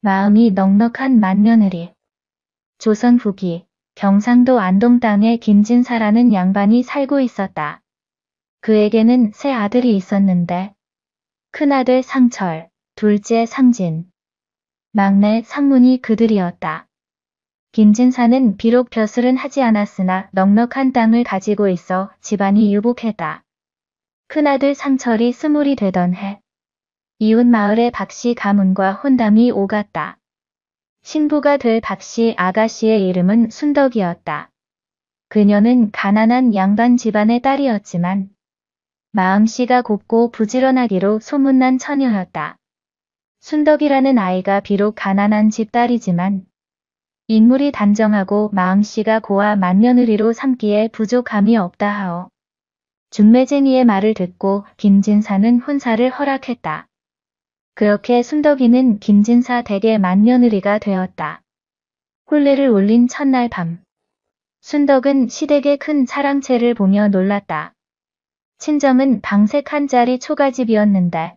마음이 넉넉한 맏며느리. 조선 후기 경상도 안동 땅에 김진사라는 양반이 살고 있었다. 그에게는 세 아들이 있었는데 큰아들 상철, 둘째 상진, 막내 상문이 그들이었다. 김진사는 비록 벼슬은 하지 않았으나 넉넉한 땅을 가지고 있어 집안이 유복했다. 큰아들 상철이 20이 되던 해 이웃 마을의 박씨 가문과 혼담이 오갔다. 신부가 될 박씨 아가씨의 이름은 순덕이었다. 그녀는 가난한 양반 집안의 딸이었지만 마음씨가 곱고 부지런하기로 소문난 처녀였다. 순덕이라는 아이가 비록 가난한 집 딸이지만 인물이 단정하고 마음씨가 고와 맏며느리로 삼기에 부족함이 없다 하오. 중매쟁이의 말을 듣고 김진사는 혼사를 허락했다. 그렇게 순덕이는 김진사 댁의 맏며느리가 되었다. 혼례를 올린 첫날 밤, 순덕은 시댁의 큰 사랑채를 보며 놀랐다. 친정은 방색 한 짜리 초가집이었는데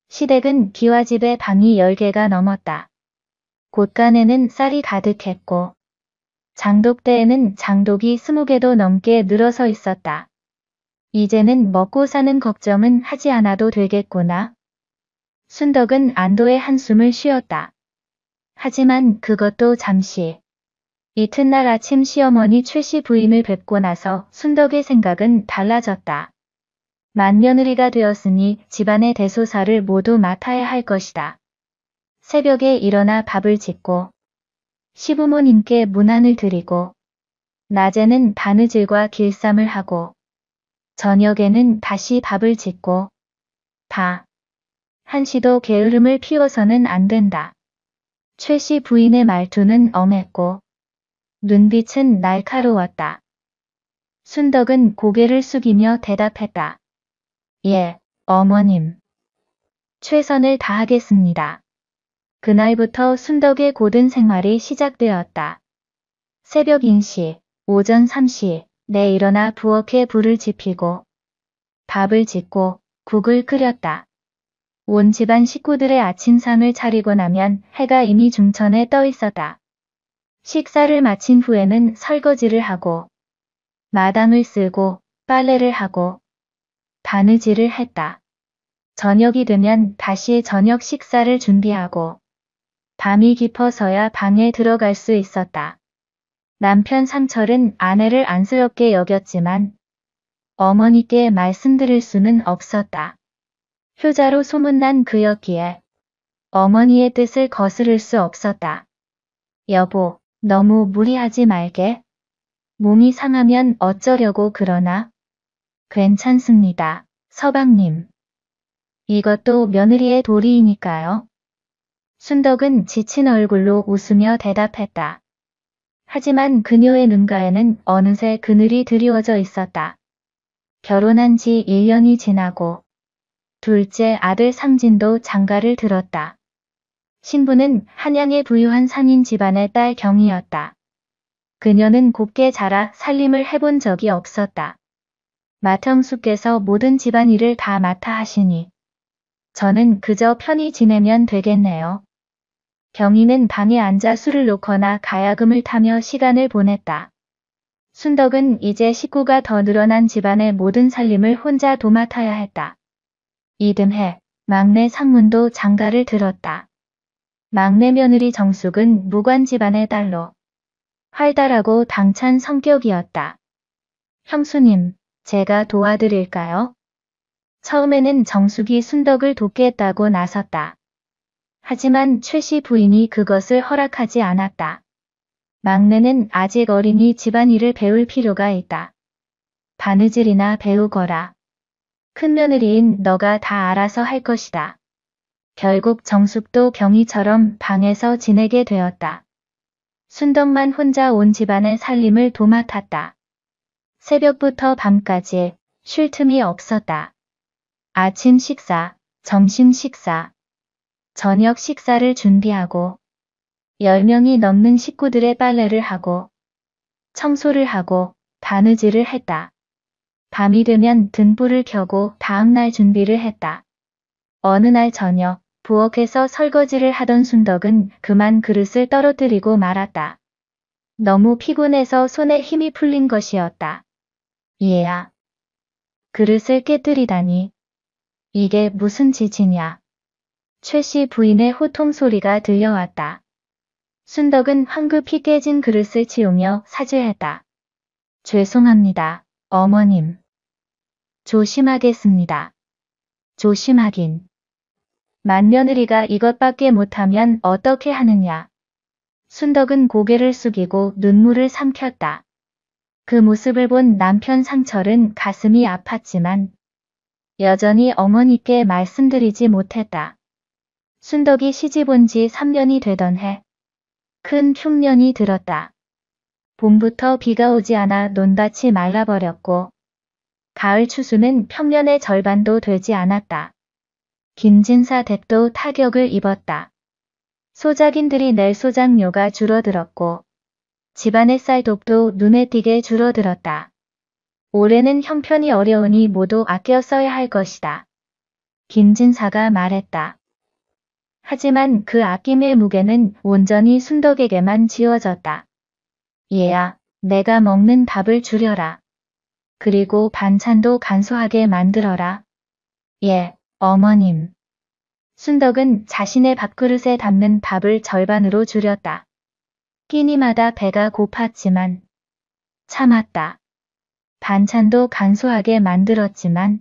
시댁은 기와집에 방이 10개가 넘었다. 곳간에는 쌀이 가득했고 장독대에는 장독이 20개도 넘게 늘어서 있었다. 이제는 먹고 사는 걱정은 하지 않아도 되겠구나. 순덕은 안도의 한숨을 쉬었다. 하지만 그것도 잠시. 이튿날 아침 시어머니 최씨 부인을 뵙고 나서 순덕의 생각은 달라졌다. 맏며느리가 되었으니 집안의 대소사를 모두 맡아야 할 것이다. 새벽에 일어나 밥을 짓고 시부모님께 문안을 드리고 낮에는 바느질과 길쌈을 하고 저녁에는 다시 밥을 짓고 한시도 게으름을 피워서는 안 된다. 최씨 부인의 말투는 엄했고 눈빛은 날카로웠다. 순덕은 고개를 숙이며 대답했다. 예, 어머님. 최선을 다하겠습니다. 그날부터 순덕의 고된 생활이 시작되었다. 새벽 인시, 오전 3시 내 일어나 부엌에 불을 지피고 밥을 짓고 국을 끓였다. 온 집안 식구들의 아침상을 차리고 나면 해가 이미 중천에 떠 있었다. 식사를 마친 후에는 설거지를 하고 마당을 쓸고 빨래를 하고 바느질을 했다. 저녁이 되면 다시 저녁 식사를 준비하고 밤이 깊어서야 방에 들어갈 수 있었다. 남편 상철은 아내를 안쓰럽게 여겼지만 어머니께 말씀드릴 수는 없었다. 효자로 소문난 그였기에 어머니의 뜻을 거스를 수 없었다. 여보, 너무 무리하지 말게. 몸이 상하면 어쩌려고 그러나? 괜찮습니다, 서방님. 이것도 며느리의 도리이니까요. 순덕은 지친 얼굴로 웃으며 대답했다. 하지만 그녀의 눈가에는 어느새 그늘이 드리워져 있었다. 결혼한 지 1년이 지나고 둘째 아들 상진도 장가를 들었다. 신부는 한양의 부유한 상인 집안의 딸 경이었다. 그녀는 곱게 자라 살림을 해본 적이 없었다. 맏형수께서 모든 집안일을 다 맡아 하시니 저는 그저 편히 지내면 되겠네요. 경이는 방에 앉아 술을 놓거나 가야금을 타며 시간을 보냈다. 순덕은 이제 식구가 더 늘어난 집안의 모든 살림을 혼자 도맡아야 했다. 이듬해 막내 상문도 장가를 들었다. 막내 며느리 정숙은 무관 집안의 딸로 활달하고 당찬 성격이었다. 형수님, 제가 도와드릴까요? 처음에는 정숙이 순덕을 돕겠다고 나섰다. 하지만 최씨 부인이 그것을 허락하지 않았다. 막내는 아직 어리니 집안일을 배울 필요가 있다. 바느질이나 배우거라. 큰며느리인 너가 다 알아서 할 것이다. 결국 정숙도 경이처럼 방에서 지내게 되었다. 순덕만 혼자 온 집안의 살림을 도맡았다. 새벽부터 밤까지 쉴 틈이 없었다. 아침 식사, 점심 식사, 저녁 식사를 준비하고 10명이 넘는 식구들의 빨래를 하고 청소를 하고 바느질을 했다. 밤이 되면 등불을 켜고 다음날 준비를 했다. 어느 날 저녁 부엌에서 설거지를 하던 순덕은 그만 그릇을 떨어뜨리고 말았다. 너무 피곤해서 손에 힘이 풀린 것이었다. 얘야. 그릇을 깨뜨리다니. 이게 무슨 짓이냐. 최씨 부인의 호통 소리가 들려왔다. 순덕은 황급히 깨진 그릇을 치우며 사죄했다. 죄송합니다, 어머님. 조심하겠습니다. 조심하긴. 맏며느리가 이것밖에 못하면 어떻게 하느냐. 순덕은 고개를 숙이고 눈물을 삼켰다. 그 모습을 본 남편 상철은 가슴이 아팠지만 여전히 어머니께 말씀드리지 못했다. 순덕이 시집 온 지 3년이 되던 해, 큰 흉년이 들었다. 봄부터 비가 오지 않아 논밭이 말라버렸고 가을 추수는 평년의 절반도 되지 않았다. 김진사 댁도 타격을 입었다. 소작인들이 낼 소작료가 줄어들었고 집안의 쌀독도 눈에 띄게 줄어들었다. 올해는 형편이 어려우니 모두 아껴 써야 할 것이다. 김진사가 말했다. 하지만 그 아낌의 무게는 온전히 순덕에게만 지어졌다. 얘야, 내가 먹는 밥을 줄여라. 그리고 반찬도 간소하게 만들어라. 예, 어머님. 순덕은 자신의 밥그릇에 담는 밥을 절반으로 줄였다. 끼니마다 배가 고팠지만 참았다. 반찬도 간소하게 만들었지만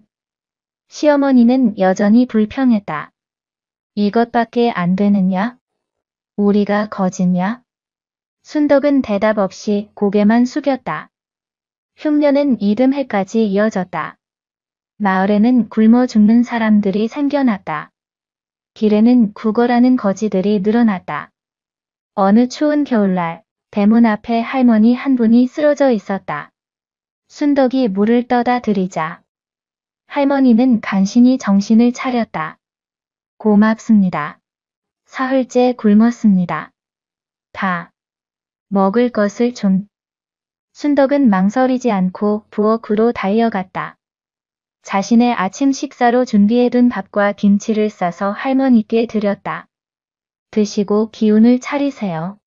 시어머니는 여전히 불평했다. 이것밖에 안 되느냐? 우리가 거지냐? 순덕은 대답 없이 고개만 숙였다. 흉년은 이듬해까지 이어졌다. 마을에는 굶어 죽는 사람들이 생겨났다. 길에는 구걸하는 거지들이 늘어났다. 어느 추운 겨울날 대문 앞에 할머니 한 분이 쓰러져 있었다. 순덕이 물을 떠다 드리자 할머니는 간신히 정신을 차렸다. 고맙습니다. 사흘째 굶었습니다. 다 먹을 것을 좀. 순덕은 망설이지 않고 부엌으로 달려갔다. 자신의 아침 식사로 준비해둔 밥과 김치를 싸서 할머니께 드렸다. 드시고 기운을 차리세요.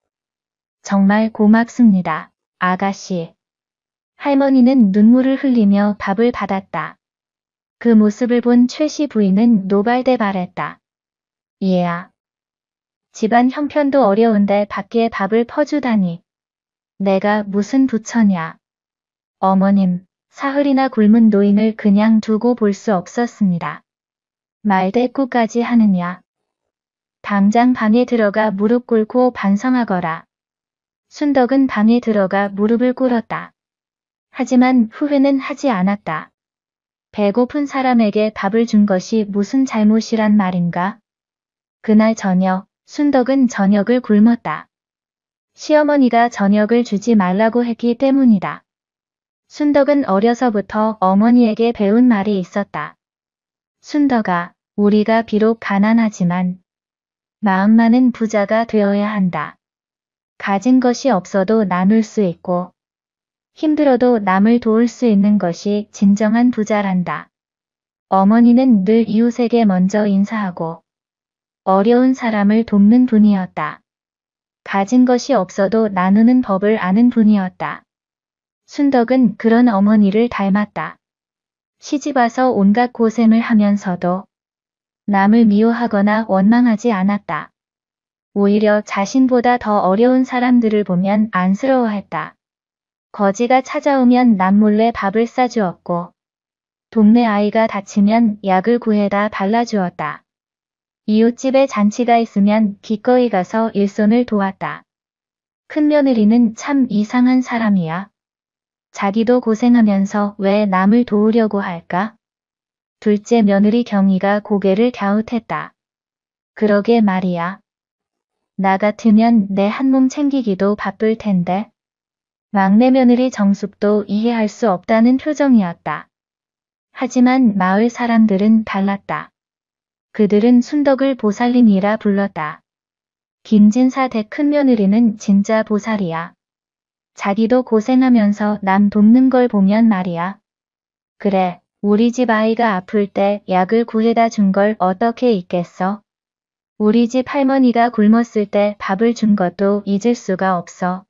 정말 고맙습니다, 아가씨. 할머니는 눈물을 흘리며 밥을 받았다. 그 모습을 본 최씨 부인은 노발대발했다. 얘야. 집안 형편도 어려운데 밖에 밥을 퍼주다니. 내가 무슨 부처냐. 어머님, 사흘이나 굶은 노인을 그냥 두고 볼 수 없었습니다. 말대꾸까지 하느냐. 당장 방에 들어가 무릎 꿇고 반성하거라. 순덕은 방에 들어가 무릎을 꿇었다. 하지만 후회는 하지 않았다. 배고픈 사람에게 밥을 준 것이 무슨 잘못이란 말인가? 그날 저녁, 순덕은 저녁을 굶었다. 시어머니가 저녁을 주지 말라고 했기 때문이다. 순덕은 어려서부터 어머니에게 배운 말이 있었다. 순덕아, 우리가 비록 가난하지만 마음만은 부자가 되어야 한다. 가진 것이 없어도 나눌 수 있고 힘들어도 남을 도울 수 있는 것이 진정한 부자란다. 어머니는 늘 이웃에게 먼저 인사하고 어려운 사람을 돕는 분이었다. 가진 것이 없어도 나누는 법을 아는 분이었다. 순덕은 그런 어머니를 닮았다. 시집와서 온갖 고생을 하면서도 남을 미워하거나 원망하지 않았다. 오히려 자신보다 더 어려운 사람들을 보면 안쓰러워했다. 거지가 찾아오면 남몰래 밥을 싸주었고 동네 아이가 다치면 약을 구해다 발라주었다. 이웃집에 잔치가 있으면 기꺼이 가서 일손을 도왔다. 큰며느리는 참 이상한 사람이야. 자기도 고생하면서 왜 남을 도우려고 할까? 둘째 며느리 경희가 고개를 갸웃했다. 그러게 말이야. 나 같으면 내 한 몸 챙기기도 바쁠 텐데. 막내 며느리 정숙도 이해할 수 없다는 표정이었다. 하지만 마을 사람들은 달랐다. 그들은 순덕을 보살님이라 불렀다. 김진사 댁 큰며느리는 진짜 보살이야. 자기도 고생하면서 남 돕는 걸 보면 말이야. 그래, 우리 집 아이가 아플 때 약을 구해다 준 걸 어떻게 잊겠어? 우리 집 할머니가 굶었을 때 밥을 준 것도 잊을 수가 없어.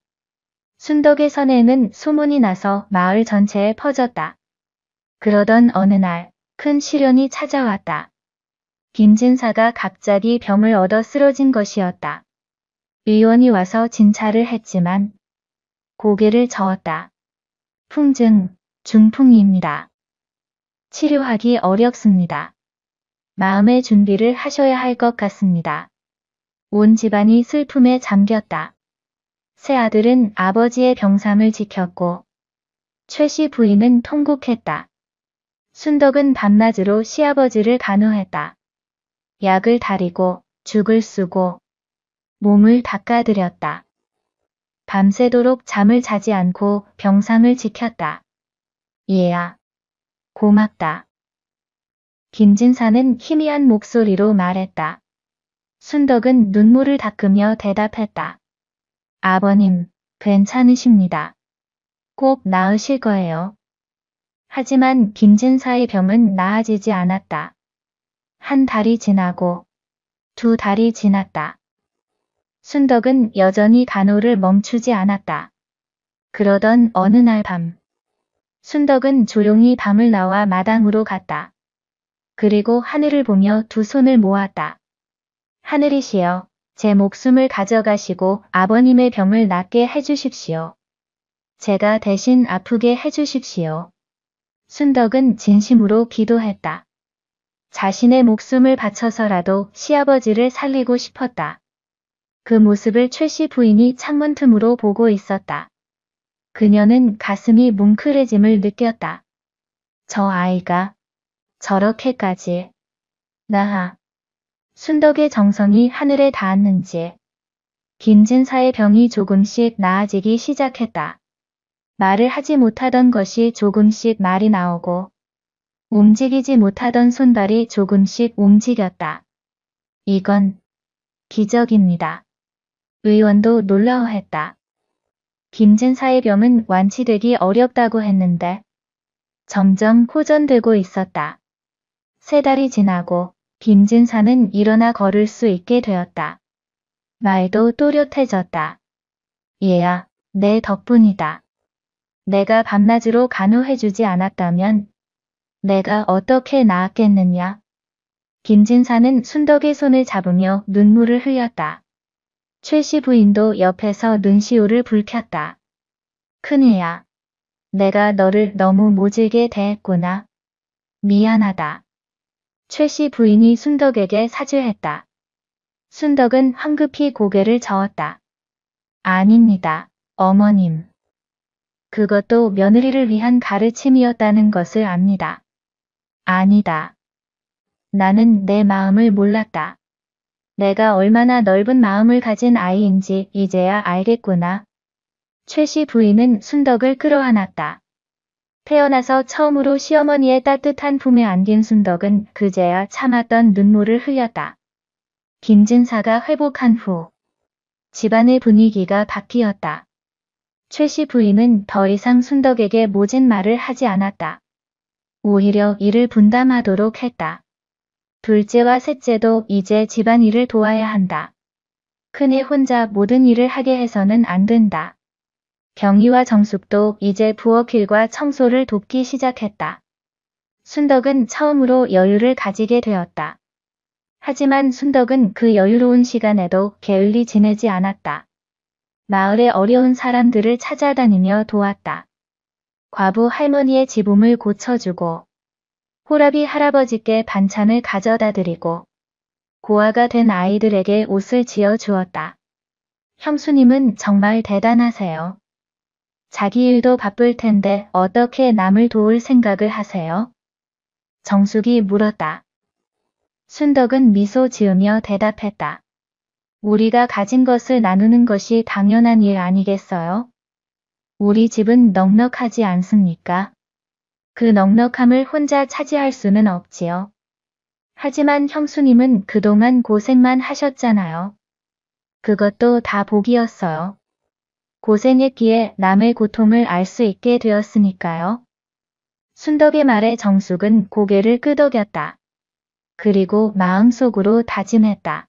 순덕의 선행은 소문이 나서 마을 전체에 퍼졌다. 그러던 어느 날 큰 시련이 찾아왔다. 김진사가 갑자기 병을 얻어 쓰러진 것이었다. 의원이 와서 진찰을 했지만 고개를 저었다. 풍증, 중풍입니다. 치료하기 어렵습니다. 마음의 준비를 하셔야 할 것 같습니다. 온 집안이 슬픔에 잠겼다. 새 아들은 아버지의 병삼을 지켰고 최씨 부인은 통곡했다. 순덕은 밤낮으로 시아버지를 간호했다. 약을 다리고 죽을 쓰고 몸을 닦아드렸다. 밤새도록 잠을 자지 않고 병상을 지켰다. 얘야, 고맙다. 김진사는 희미한 목소리로 말했다. 순덕은 눈물을 닦으며 대답했다. 아버님, 괜찮으십니다. 꼭 나으실 거예요. 하지만 김진사의 병은 나아지지 않았다. 한 달이 지나고 두 달이 지났다. 순덕은 여전히 간호를 멈추지 않았다. 그러던 어느 날 밤, 순덕은 조용히 방을 나와 마당으로 갔다. 그리고 하늘을 보며 두 손을 모았다. 하늘이시여, 제 목숨을 가져가시고 아버님의 병을 낫게 해주십시오. 제가 대신 아프게 해주십시오. 순덕은 진심으로 기도했다. 자신의 목숨을 바쳐서라도 시아버지를 살리고 싶었다. 그 모습을 최씨 부인이 창문 틈으로 보고 있었다. 그녀는 가슴이 뭉클해짐을 느꼈다. 저 아이가 저렇게까지 순덕의 정성이 하늘에 닿았는지 김진사의 병이 조금씩 나아지기 시작했다. 말을 하지 못하던 것이 조금씩 말이 나오고 움직이지 못하던 손발이 조금씩 움직였다. 이건 기적입니다. 의원도 놀라워했다. 김진사의 병은 완치되기 어렵다고 했는데 점점 호전되고 있었다. 세 달이 지나고 김진사는 일어나 걸을 수 있게 되었다. 말도 또렷해졌다. 얘야, 내 덕분이다. 내가 밤낮으로 간호해주지 않았다면 내가 어떻게 나았겠느냐. 김진사는 순덕의 손을 잡으며 눈물을 흘렸다. 최씨 부인도 옆에서 눈시울을 붉혔다. 큰애야, 내가 너를 너무 모질게 대했구나. 미안하다. 최씨 부인이 순덕에게 사죄했다. 순덕은 황급히 고개를 저었다. 아닙니다, 어머님. 그것도 며느리를 위한 가르침이었다는 것을 압니다. 아니다. 나는 내 마음을 몰랐다. 내가 얼마나 넓은 마음을 가진 아이인지 이제야 알겠구나. 최씨 부인은 순덕을 끌어안았다. 태어나서 처음으로 시어머니의 따뜻한 품에 안긴 순덕은 그제야 참았던 눈물을 흘렸다. 김진사가 회복한 후 집안의 분위기가 바뀌었다. 최씨 부인은 더 이상 순덕에게 모진 말을 하지 않았다. 오히려 일을 분담하도록 했다. 둘째와 셋째도 이제 집안일을 도와야 한다. 큰애 혼자 모든 일을 하게 해서는 안 된다. 경희와 정숙도 이제 부엌일과 청소를 돕기 시작했다. 순덕은 처음으로 여유를 가지게 되었다. 하지만 순덕은 그 여유로운 시간에도 게을리 지내지 않았다. 마을의 어려운 사람들을 찾아다니며 도왔다. 과부 할머니의 지붕을 고쳐주고 호랍이 할아버지께 반찬을 가져다 드리고 고아가 된 아이들에게 옷을 지어 주었다. 형수님은 정말 대단하세요. 자기 일도 바쁠 텐데 어떻게 남을 도울 생각을 하세요? 정숙이 물었다. 순덕은 미소 지으며 대답했다. 우리가 가진 것을 나누는 것이 당연한 일 아니겠어요? 우리 집은 넉넉하지 않습니까? 그 넉넉함을 혼자 차지할 수는 없지요. 하지만 형수님은 그동안 고생만 하셨잖아요. 그것도 다 복이었어요. 고생했기에 남의 고통을 알 수 있게 되었으니까요. 순덕의 말에 정숙은 고개를 끄덕였다. 그리고 마음속으로 다짐했다.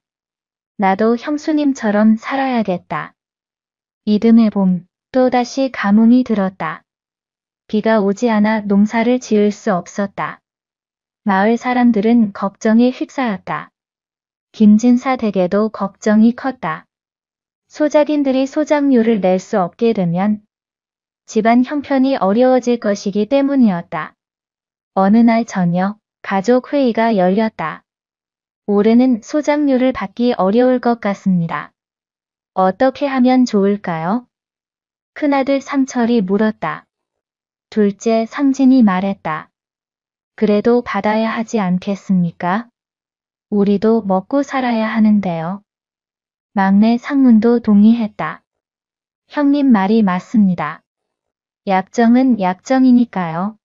나도 형수님처럼 살아야겠다. 이듬해 봄, 또다시 가뭄이 들었다. 비가 오지 않아 농사를 지을 수 없었다. 마을 사람들은 걱정에 휩싸였다. 김진사 댁에도 걱정이 컸다. 소작인들이 소작료를 낼 수 없게 되면 집안 형편이 어려워질 것이기 때문이었다. 어느 날 저녁, 가족 회의가 열렸다. 올해는 소작료를 받기 어려울 것 같습니다. 어떻게 하면 좋을까요? 큰아들 상철이 물었다. 둘째 상진이 말했다. 그래도 받아야 하지 않겠습니까? 우리도 먹고 살아야 하는데요. 막내 상문도 동의했다. 형님 말이 맞습니다. 약정은 약정이니까요.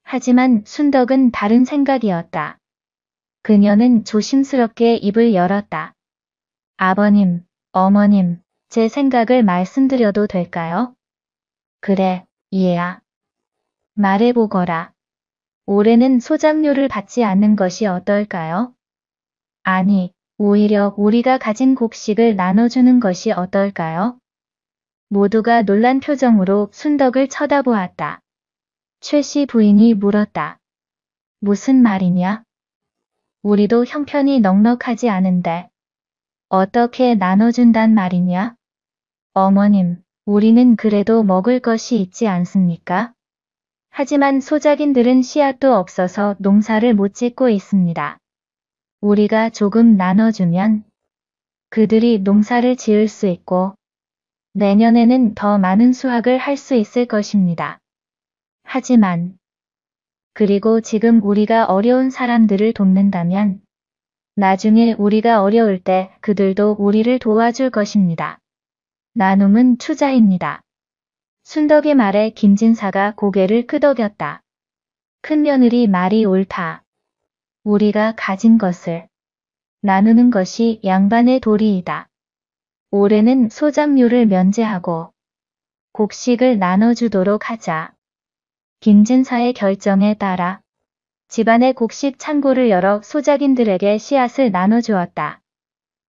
하지만 순덕은 다른 생각이었다. 그녀는 조심스럽게 입을 열었다. 아버님, 어머님, 제 생각을 말씀드려도 될까요? 그래, 얘야. 말해보거라. 올해는 소작료를 받지 않는 것이 어떨까요? 아니, 오히려 우리가 가진 곡식을 나눠주는 것이 어떨까요? 모두가 놀란 표정으로 순덕을 쳐다보았다. 최씨 부인이 물었다. 무슨 말이냐? 우리도 형편이 넉넉하지 않은데 어떻게 나눠준단 말이냐? 어머님, 우리는 그래도 먹을 것이 있지 않습니까? 하지만 소작인들은 씨앗도 없어서 농사를 못 짓고 있습니다. 우리가 조금 나눠주면 그들이 농사를 지을 수 있고 내년에는 더 많은 수확을 할 수 있을 것입니다. 하지만 그리고 지금 우리가 어려운 사람들을 돕는다면 나중에 우리가 어려울 때 그들도 우리를 도와줄 것입니다. 나눔은 투자입니다. 순덕의 말에 김진사가 고개를 끄덕였다. 큰며느리 말이 옳다. 우리가 가진 것을 나누는 것이 양반의 도리이다. 올해는 소작료를 면제하고 곡식을 나눠주도록 하자. 김진사의 결정에 따라 집안의 곡식 창고를 열어 소작인들에게 씨앗을 나눠주었다.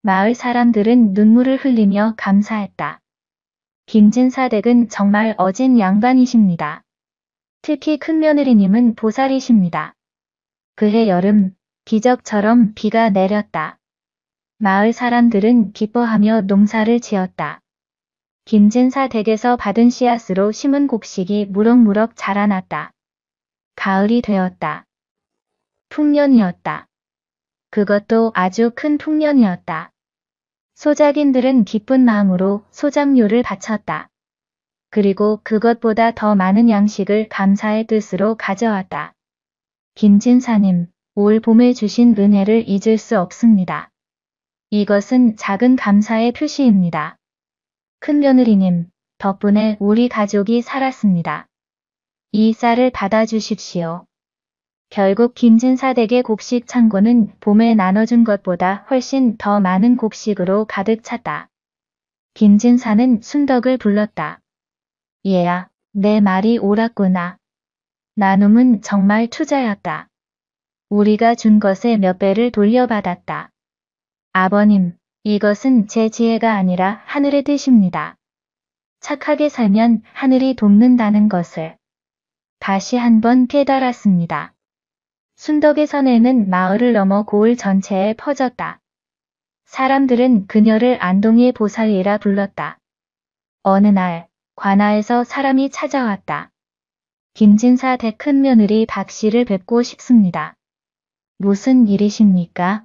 마을 사람들은 눈물을 흘리며 감사했다. 김진사 댁은 정말 어진 양반이십니다. 특히 큰며느리님은 보살이십니다. 그해 여름, 기적처럼 비가 내렸다. 마을 사람들은 기뻐하며 농사를 지었다. 김진사 댁에서 받은 씨앗으로 심은 곡식이 무럭무럭 자라났다. 가을이 되었다. 풍년이었다. 그것도 아주 큰 풍년이었다. 소작인들은 기쁜 마음으로 소작료를 바쳤다. 그리고 그것보다 더 많은 양식을 감사의 뜻으로 가져왔다. 김진사님, 올 봄에 주신 은혜를 잊을 수 없습니다. 이것은 작은 감사의 표시입니다. 큰며느리님, 덕분에 우리 가족이 살았습니다. 이 쌀을 받아주십시오. 결국 김진사 댁의 곡식 창고는 봄에 나눠준 것보다 훨씬 더 많은 곡식으로 가득 찼다. 김진사는 순덕을 불렀다. 얘야, 내 말이 옳았구나. 나눔은 정말 투자였다. 우리가 준 것의 몇 배를 돌려받았다. 아버님, 이것은 제 지혜가 아니라 하늘의 뜻입니다. 착하게 살면 하늘이 돕는다는 것을 다시 한번 깨달았습니다. 순덕의 선행은 마을을 넘어 고을 전체에 퍼졌다. 사람들은 그녀를 안동의 보살이라 불렀다. 어느 날 관아에서 사람이 찾아왔다. 김진사 댁 큰며느리 박씨를 뵙고 싶습니다. 무슨 일이십니까?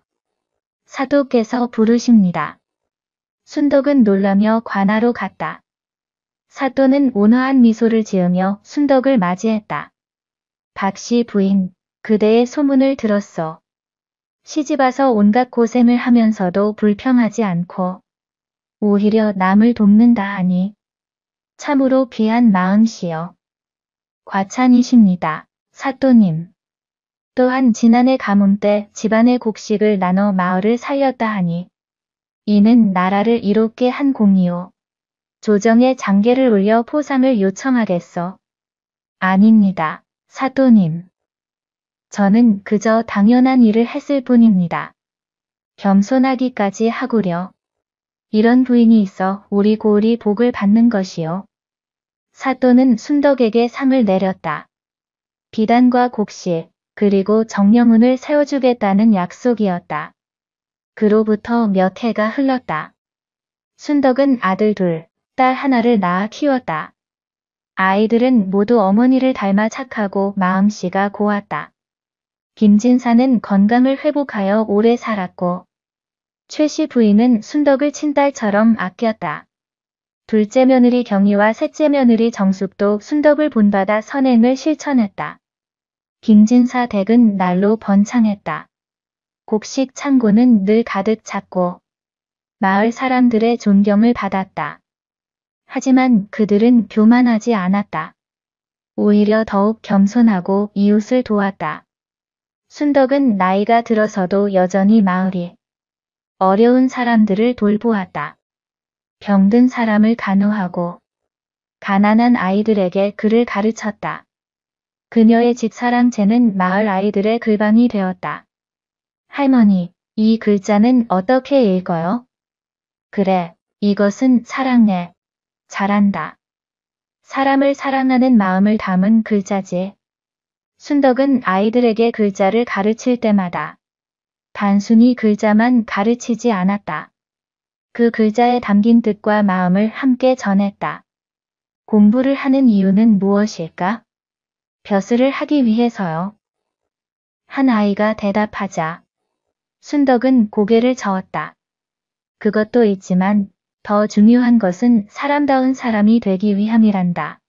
사도께서 부르십니다. 순덕은 놀라며 관아로 갔다. 사또는 온화한 미소를 지으며 순덕을 맞이했다. 박씨 부인, 그대의 소문을 들었소. 시집와서 온갖 고생을 하면서도 불평하지 않고 오히려 남을 돕는다 하니 참으로 귀한 마음씨요. 과찬이십니다. 사또님. 또한 지난해 가뭄 때 집안의 곡식을 나눠 마을을 살렸다 하니 이는 나라를 이롭게 한 공이요. 조정에 장계를 올려 포상을 요청하겠소. 아닙니다. 사또님. 저는 그저 당연한 일을 했을 뿐입니다. 겸손하기까지 하구려. 이런 부인이 있어 우리 고을이 복을 받는 것이요. 사또는 순덕에게 상을 내렸다. 비단과 곡식, 그리고 정령운을 세워주겠다는 약속이었다. 그로부터 몇 해가 흘렀다. 순덕은 아들 둘, 딸 하나를 낳아 키웠다. 아이들은 모두 어머니를 닮아 착하고 마음씨가 고왔다. 김진사는 건강을 회복하여 오래 살았고 최씨 부인은 순덕을 친딸처럼 아꼈다. 둘째 며느리 경희와 셋째 며느리 정숙도 순덕을 본받아 선행을 실천했다. 김진사 댁은 날로 번창했다. 곡식 창고는 늘 가득 찼고 마을 사람들의 존경을 받았다. 하지만 그들은 교만하지 않았다. 오히려 더욱 겸손하고 이웃을 도왔다. 순덕은 나이가 들어서도 여전히 마을이 어려운 사람들을 돌보았다. 병든 사람을 간호하고 가난한 아이들에게 글을 가르쳤다. 그녀의 집사랑채는 마을 아이들의 글방이 되었다. 할머니, 이 글자는 어떻게 읽어요? 그래, 이것은 사랑네. 잘한다. 사람을 사랑하는 마음을 담은 글자지. 순덕은 아이들에게 글자를 가르칠 때마다 단순히 글자만 가르치지 않았다. 그 글자에 담긴 뜻과 마음을 함께 전했다. 공부를 하는 이유는 무엇일까? 벼슬을 하기 위해서요. 한 아이가 대답하자 순덕은 고개를 저었다. 그것도 있지만 더 중요한 것은 사람다운 사람이 되기 위함이란다.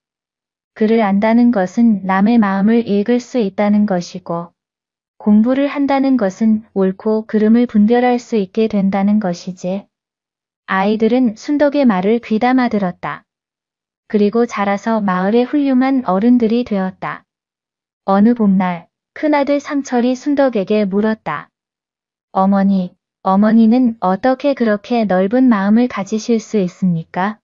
글을 안다는 것은 남의 마음을 읽을 수 있다는 것이고 공부를 한다는 것은 옳고 그름을 분별할 수 있게 된다는 것이지. 아이들은 순덕의 말을 귀담아 들었다. 그리고 자라서 마을의 훌륭한 어른들이 되었다. 어느 봄날 큰아들 상철이 순덕에게 물었다. 어머니, 어머니는 어떻게 그렇게 넓은 마음을 가지실 수 있습니까?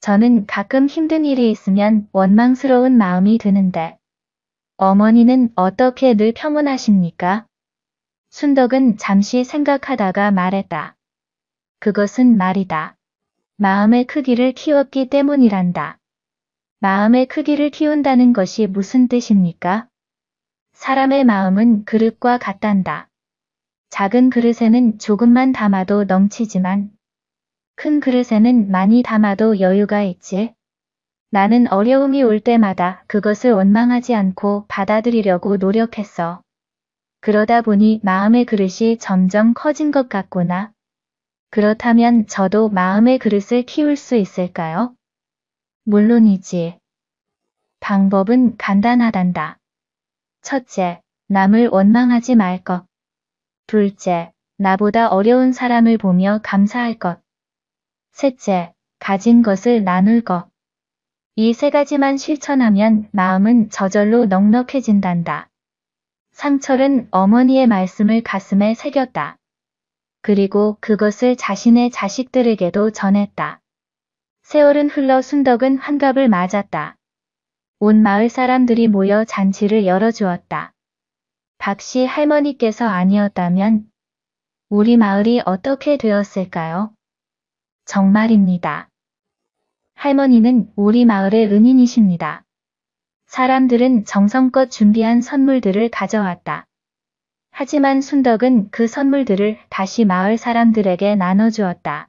저는 가끔 힘든 일이 있으면 원망스러운 마음이 드는데 어머니는 어떻게 늘 평온하십니까? 순덕은 잠시 생각하다가 말했다. 그것은 말이다. 마음의 크기를 키웠기 때문이란다. 마음의 크기를 키운다는 것이 무슨 뜻입니까? 사람의 마음은 그릇과 같단다. 작은 그릇에는 조금만 담아도 넘치지만 큰 그릇에는 많이 담아도 여유가 있지. 나는 어려움이 올 때마다 그것을 원망하지 않고 받아들이려고 노력했어. 그러다 보니 마음의 그릇이 점점 커진 것 같구나. 그렇다면 저도 마음의 그릇을 키울 수 있을까요? 물론이지. 방법은 간단하단다. 첫째, 남을 원망하지 말 것. 둘째, 나보다 어려운 사람을 보며 감사할 것. 셋째, 가진 것을 나눌 것. 이 세 가지만 실천하면 마음은 저절로 넉넉해진단다. 상철은 어머니의 말씀을 가슴에 새겼다. 그리고 그것을 자신의 자식들에게도 전했다. 세월은 흘러 순덕은 환갑을 맞았다. 온 마을 사람들이 모여 잔치를 열어주었다. 박씨 할머니께서 아니었다면 우리 마을이 어떻게 되었을까요? 정말입니다. 할머니는 우리 마을의 은인이십니다. 사람들은 정성껏 준비한 선물들을 가져왔다. 하지만 순덕은 그 선물들을 다시 마을 사람들에게 나눠주었다.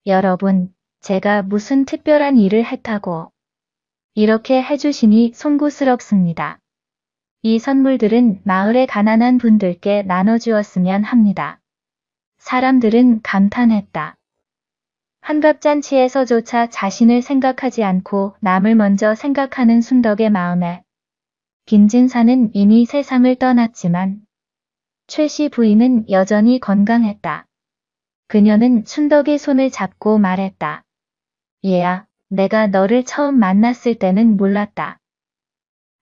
여러분, 제가 무슨 특별한 일을 했다고 이렇게 해주시니 송구스럽습니다. 이 선물들은 마을의 가난한 분들께 나눠주었으면 합니다. 사람들은 감탄했다. 환갑잔치에서조차 자신을 생각하지 않고 남을 먼저 생각하는 순덕의 마음에 김진사는 이미 세상을 떠났지만 최씨 부인은 여전히 건강했다. 그녀는 순덕의 손을 잡고 말했다. 얘야, 내가 너를 처음 만났을 때는 몰랐다.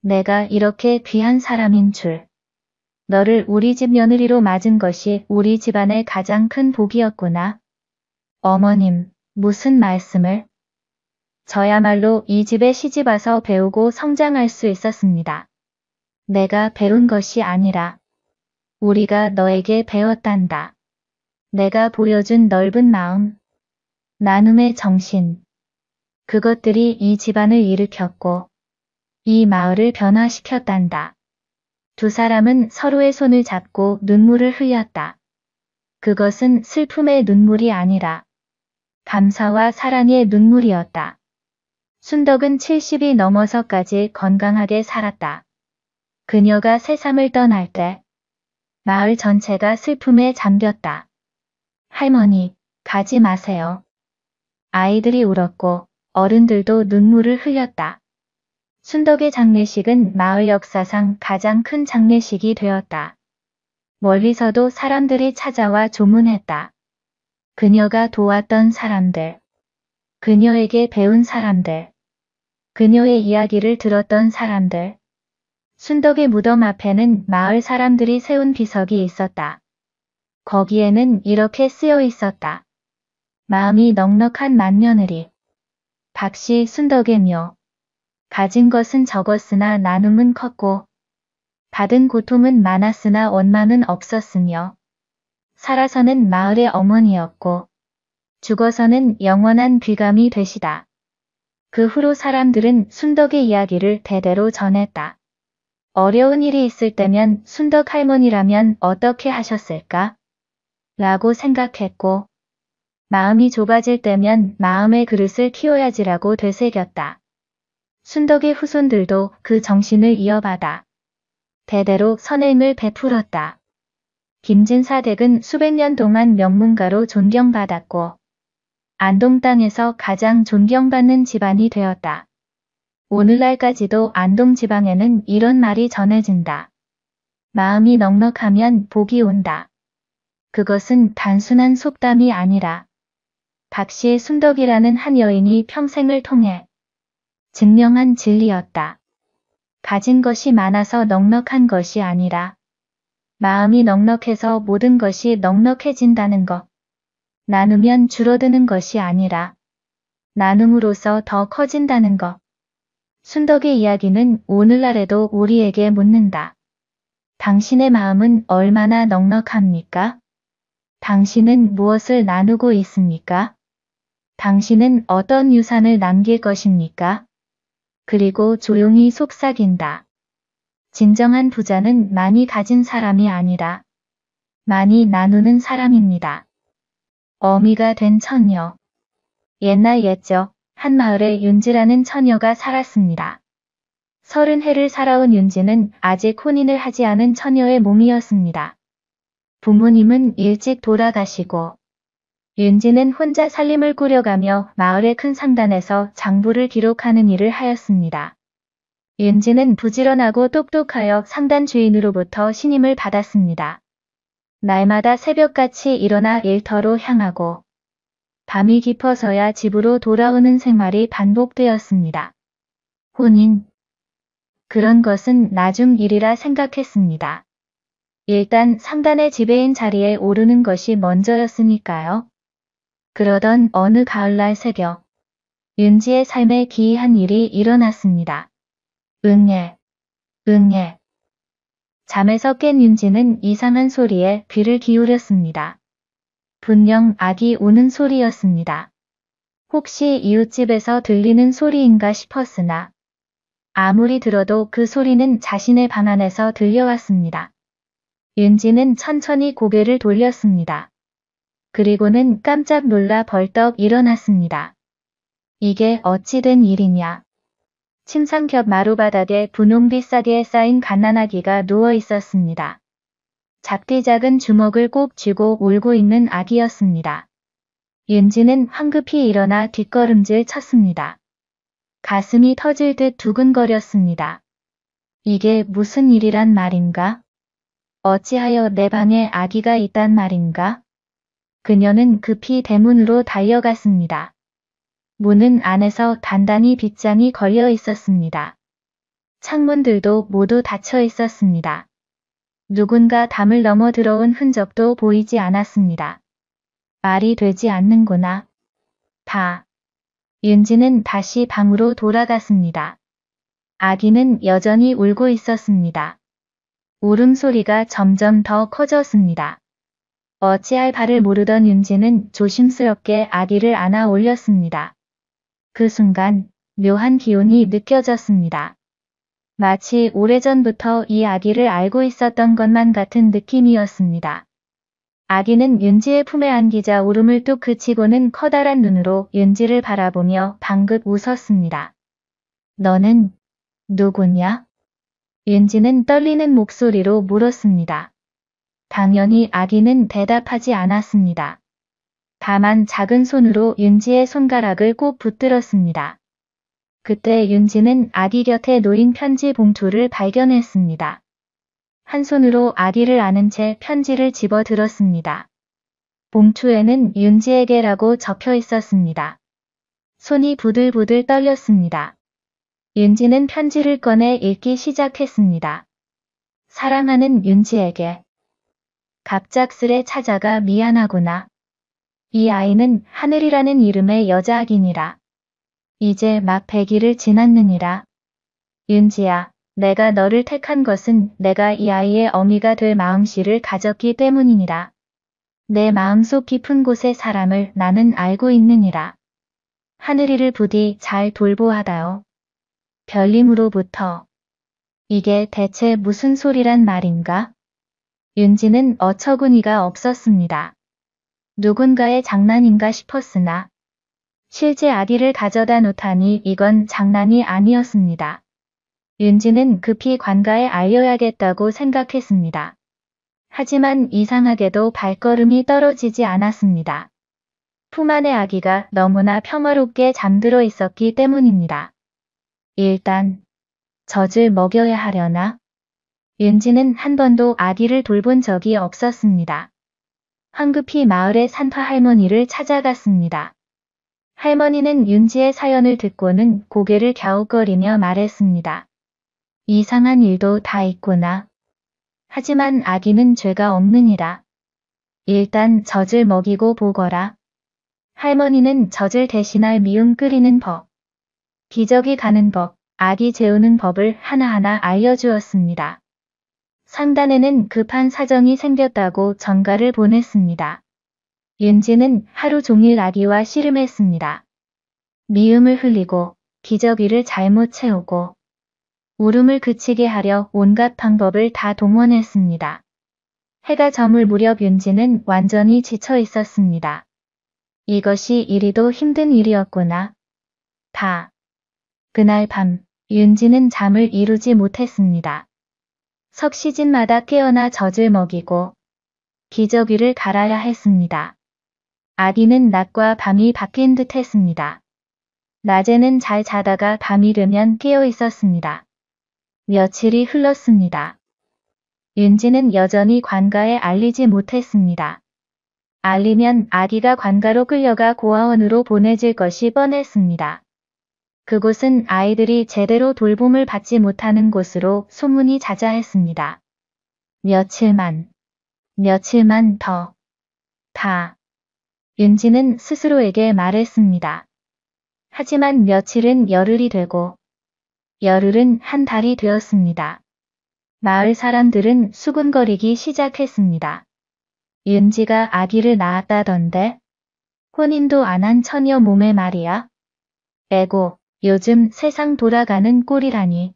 내가 이렇게 귀한 사람인 줄. 너를 우리 집 며느리로 맞은 것이 우리 집안의 가장 큰 복이었구나. 어머님, 무슨 말씀을? 저야말로 이 집에 시집와서 배우고 성장할 수 있었습니다. 내가 배운 것이 아니라 우리가 너에게 배웠단다. 내가 보여준 넓은 마음, 나눔의 정신, 그것들이 이 집안을 일으켰고 이 마을을 변화시켰단다. 두 사람은 서로의 손을 잡고 눈물을 흘렸다. 그것은 슬픔의 눈물이 아니라 감사와 사랑의 눈물이었다. 순덕은 70이 넘어서까지 건강하게 살았다. 그녀가 새삼을 떠날 때 마을 전체가 슬픔에 잠겼다. 할머니, 가지 마세요. 아이들이 울었고 어른들도 눈물을 흘렸다. 순덕의 장례식은 마을 역사상 가장 큰 장례식이 되었다. 멀리서도 사람들이 찾아와 조문했다. 그녀가 도왔던 사람들, 그녀에게 배운 사람들, 그녀의 이야기를 들었던 사람들. 순덕의 무덤 앞에는 마을 사람들이 세운 비석이 있었다. 거기에는 이렇게 쓰여 있었다. 마음이 넉넉한 맏며느리. 박씨 순덕의 묘. 가진 것은 적었으나 나눔은 컸고 받은 고통은 많았으나 원망은 없었으며 살아서는 마을의 어머니였고 죽어서는 영원한 귀감이 되시다. 그 후로 사람들은 순덕의 이야기를 대대로 전했다. 어려운 일이 있을 때면 순덕 할머니라면 어떻게 하셨을까? 라고 생각했고 마음이 좁아질 때면 마음의 그릇을 키워야지라고 되새겼다. 순덕의 후손들도 그 정신을 이어받아 대대로 선행을 베풀었다. 김진사 댁은 수백 년 동안 명문가로 존경받았고 안동 땅에서 가장 존경받는 집안이 되었다. 오늘날까지도 안동 지방에는 이런 말이 전해진다. 마음이 넉넉하면 복이 온다. 그것은 단순한 속담이 아니라 박씨 순덕이라는 한 여인이 평생을 통해 증명한 진리였다. 가진 것이 많아서 넉넉한 것이 아니라 마음이 넉넉해서 모든 것이 넉넉해진다는 것. 나누면 줄어드는 것이 아니라 나눔으로써 더 커진다는 것. 순덕의 이야기는 오늘날에도 우리에게 묻는다. 당신의 마음은 얼마나 넉넉합니까? 당신은 무엇을 나누고 있습니까? 당신은 어떤 유산을 남길 것입니까? 그리고 조용히 속삭인다. 진정한 부자는 많이 가진 사람이 아니라 많이 나누는 사람입니다. 어미가 된 처녀. 옛날 옛적 한 마을에 윤지라는 처녀가 살았습니다. 30해를 살아온 윤지는 아직 혼인을 하지 않은 처녀의 몸이었습니다. 부모님은 일찍 돌아가시고 윤지는 혼자 살림을 꾸려가며 마을의 큰 상단에서 장부를 기록하는 일을 하였습니다. 윤지는 부지런하고 똑똑하여 상단 주인으로부터 신임을 받았습니다. 날마다 새벽같이 일어나 일터로 향하고 밤이 깊어서야 집으로 돌아오는 생활이 반복되었습니다. 혼인. 그런 것은 나중 일이라 생각했습니다. 일단 상단의 지배인 자리에 오르는 것이 먼저였으니까요. 그러던 어느 가을날 새벽, 윤지의 삶에 기이한 일이 일어났습니다. 응애, 응애. 잠에서 깬 윤지는 이상한 소리에 귀를 기울였습니다. 분명 아기 우는 소리였습니다. 혹시 이웃집에서 들리는 소리인가 싶었으나 아무리 들어도 그 소리는 자신의 방 안에서 들려왔습니다. 윤지는 천천히 고개를 돌렸습니다. 그리고는 깜짝 놀라 벌떡 일어났습니다. 이게 어찌 된 일이냐. 침상 겹 마루바닥에 분홍빛 싸개에 쌓인 갓난아기가 누워 있었습니다. 작디 작은 주먹을 꼭 쥐고 울고 있는 아기였습니다. 윤지는 황급히 일어나 뒷걸음질 쳤습니다. 가슴이 터질 듯 두근거렸습니다. 이게 무슨 일이란 말인가? 어찌하여 내 방에 아기가 있단 말인가? 그녀는 급히 대문으로 달려갔습니다. 문은 안에서 단단히 빗장이 걸려 있었습니다. 창문들도 모두 닫혀 있었습니다. 누군가 담을 넘어 들어온 흔적도 보이지 않았습니다. 말이 되지 않는구나. 윤지는 다시 방으로 돌아갔습니다. 아기는 여전히 울고 있었습니다. 울음소리가 점점 더 커졌습니다. 어찌할 바를 모르던 윤지는 조심스럽게 아기를 안아 올렸습니다. 그 순간 묘한 기운이 느껴졌습니다. 마치 오래전부터 이 아기를 알고 있었던 것만 같은 느낌이었습니다. 아기는 윤지의 품에 안기자 울음을 뚝 그치고는 커다란 눈으로 윤지를 바라보며 방긋 웃었습니다. 너는 누구냐? 윤지는 떨리는 목소리로 물었습니다. 당연히 아기는 대답하지 않았습니다. 다만 작은 손으로 윤지의 손가락을 꼭 붙들었습니다. 그때 윤지는 아기 곁에 놓인 편지 봉투를 발견했습니다. 한 손으로 아기를 안은 채 편지를 집어 들었습니다. 봉투에는 윤지에게라고 적혀 있었습니다. 손이 부들부들 떨렸습니다. 윤지는 편지를 꺼내 읽기 시작했습니다. 사랑하는 윤지에게. 갑작스레 찾아가 미안하구나. 이 아이는 하늘이라는 이름의 여자아기니라. 이제 막 100일을 지났느니라. 윤지야, 내가 너를 택한 것은 내가 이 아이의 어미가 될 마음씨를 가졌기 때문이니라. 내 마음속 깊은 곳의 사람을 나는 알고 있느니라. 하늘이를 부디 잘 돌보아다오. 별님으로부터. 이게 대체 무슨 소리란 말인가? 윤지는 어처구니가 없었습니다. 누군가의 장난인가 싶었으나 실제 아기를 가져다 놓다니 이건 장난이 아니었습니다. 윤지는 급히 관가에 알려야겠다고 생각했습니다. 하지만 이상하게도 발걸음이 떨어지지 않았습니다. 품 안의 아기가 너무나 평화롭게 잠들어 있었기 때문입니다. 일단 젖을 먹여야 하려나? 윤지는 한 번도 아기를 돌본 적이 없었습니다. 황급히 마을의 산파 할머니를 찾아갔습니다. 할머니는 윤지의 사연을 듣고는 고개를 갸웃거리며 말했습니다. 이상한 일도 다 있구나. 하지만 아기는 죄가 없느니라. 일단 젖을 먹이고 보거라. 할머니는 젖을 대신할 미음 끓이는 법, 기저귀 가는 법, 아기 재우는 법을 하나하나 알려주었습니다. 상단에는 급한 사정이 생겼다고 전가를 보냈습니다. 윤지는 하루 종일 아기와 씨름했습니다. 미음을 흘리고 기저귀를 잘못 채우고 울음을 그치게 하려 온갖 방법을 다 동원했습니다. 해가 저물 무렵 윤지는 완전히 지쳐 있었습니다. 이것이 이리도 힘든 일이었구나. 그날 밤 윤지는 잠을 이루지 못했습니다. 석시즌마다 깨어나 젖을 먹이고 기저귀를 갈아야 했습니다. 아기는 낮과 밤이 바뀐 듯 했습니다. 낮에는 잘 자다가 밤이 되면 깨어 있었습니다. 며칠이 흘렀습니다. 윤지는 여전히 관가에 알리지 못했습니다. 알리면 아기가 관가로 끌려가 고아원으로 보내질 것이 뻔했습니다. 그곳은 아이들이 제대로 돌봄을 받지 못하는 곳으로 소문이 자자했습니다. 며칠만 더. 윤지는 스스로에게 말했습니다. 하지만 며칠은 열흘이 되고 열흘은 한 달이 되었습니다. 마을 사람들은 수군거리기 시작했습니다. 윤지가 아기를 낳았다던데? 혼인도 안 한 처녀 몸에 말이야? 에고, 요즘 세상 돌아가는 꼴이라니.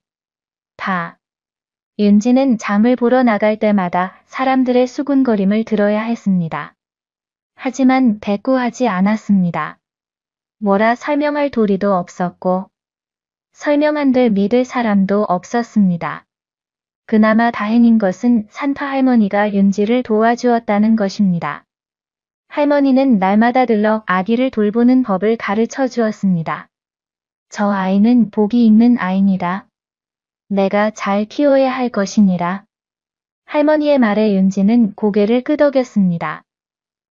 윤지는 잠을 보러 나갈 때마다 사람들의 수군거림을 들어야 했습니다. 하지만 대꾸하지 않았습니다. 뭐라 설명할 도리도 없었고 설명한들 믿을 사람도 없었습니다. 그나마 다행인 것은 산파 할머니가 윤지를 도와주었다는 것입니다. 할머니는 날마다 들러 아기를 돌보는 법을 가르쳐 주었습니다. 저 아이는 복이 있는 아이니라. 내가 잘 키워야 할 것이니라. 할머니의 말에 윤지는 고개를 끄덕였습니다.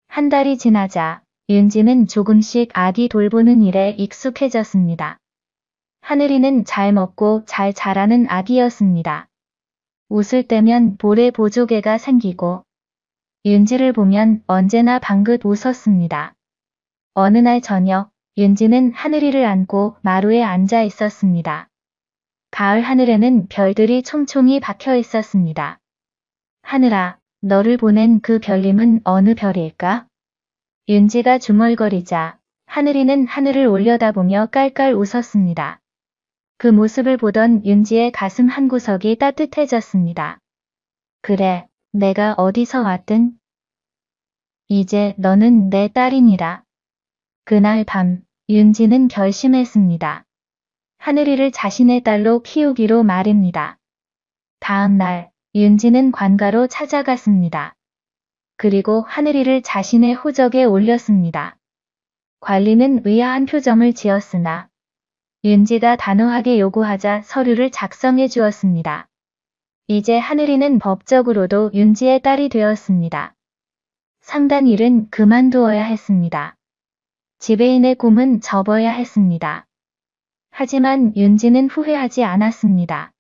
한 달이 지나자 윤지는 조금씩 아기 돌보는 일에 익숙해졌습니다. 하늘이는 잘 먹고 잘 자라는 아기였습니다. 웃을 때면 볼에 보조개가 생기고 윤지를 보면 언제나 방긋 웃었습니다. 어느 날 저녁 윤지는 하늘이를 안고 마루에 앉아 있었습니다. 가을 하늘에는 별들이 총총히 박혀 있었습니다. 하늘아, 너를 보낸 그 별님은 어느 별일까? 윤지가 중얼거리자 하늘이는 하늘을 올려다보며 깔깔 웃었습니다. 그 모습을 보던 윤지의 가슴 한구석이 따뜻해졌습니다. 그래, 내가 어디서 왔든 이제 너는 내 딸이니라. 그날 밤 윤지는 결심했습니다. 하늘이를 자신의 딸로 키우기로 말입니다. 다음 날 윤지는 관가로 찾아갔습니다. 그리고 하늘이를 자신의 호적에 올렸습니다. 관리는 의아한 표정을 지었으나 윤지가 단호하게 요구하자 서류를 작성해 주었습니다. 이제 하늘이는 법적으로도 윤지의 딸이 되었습니다. 상단 일은 그만두어야 했습니다. 지배인의 꿈은 접어야 했습니다. 하지만 윤지는 후회하지 않았습니다.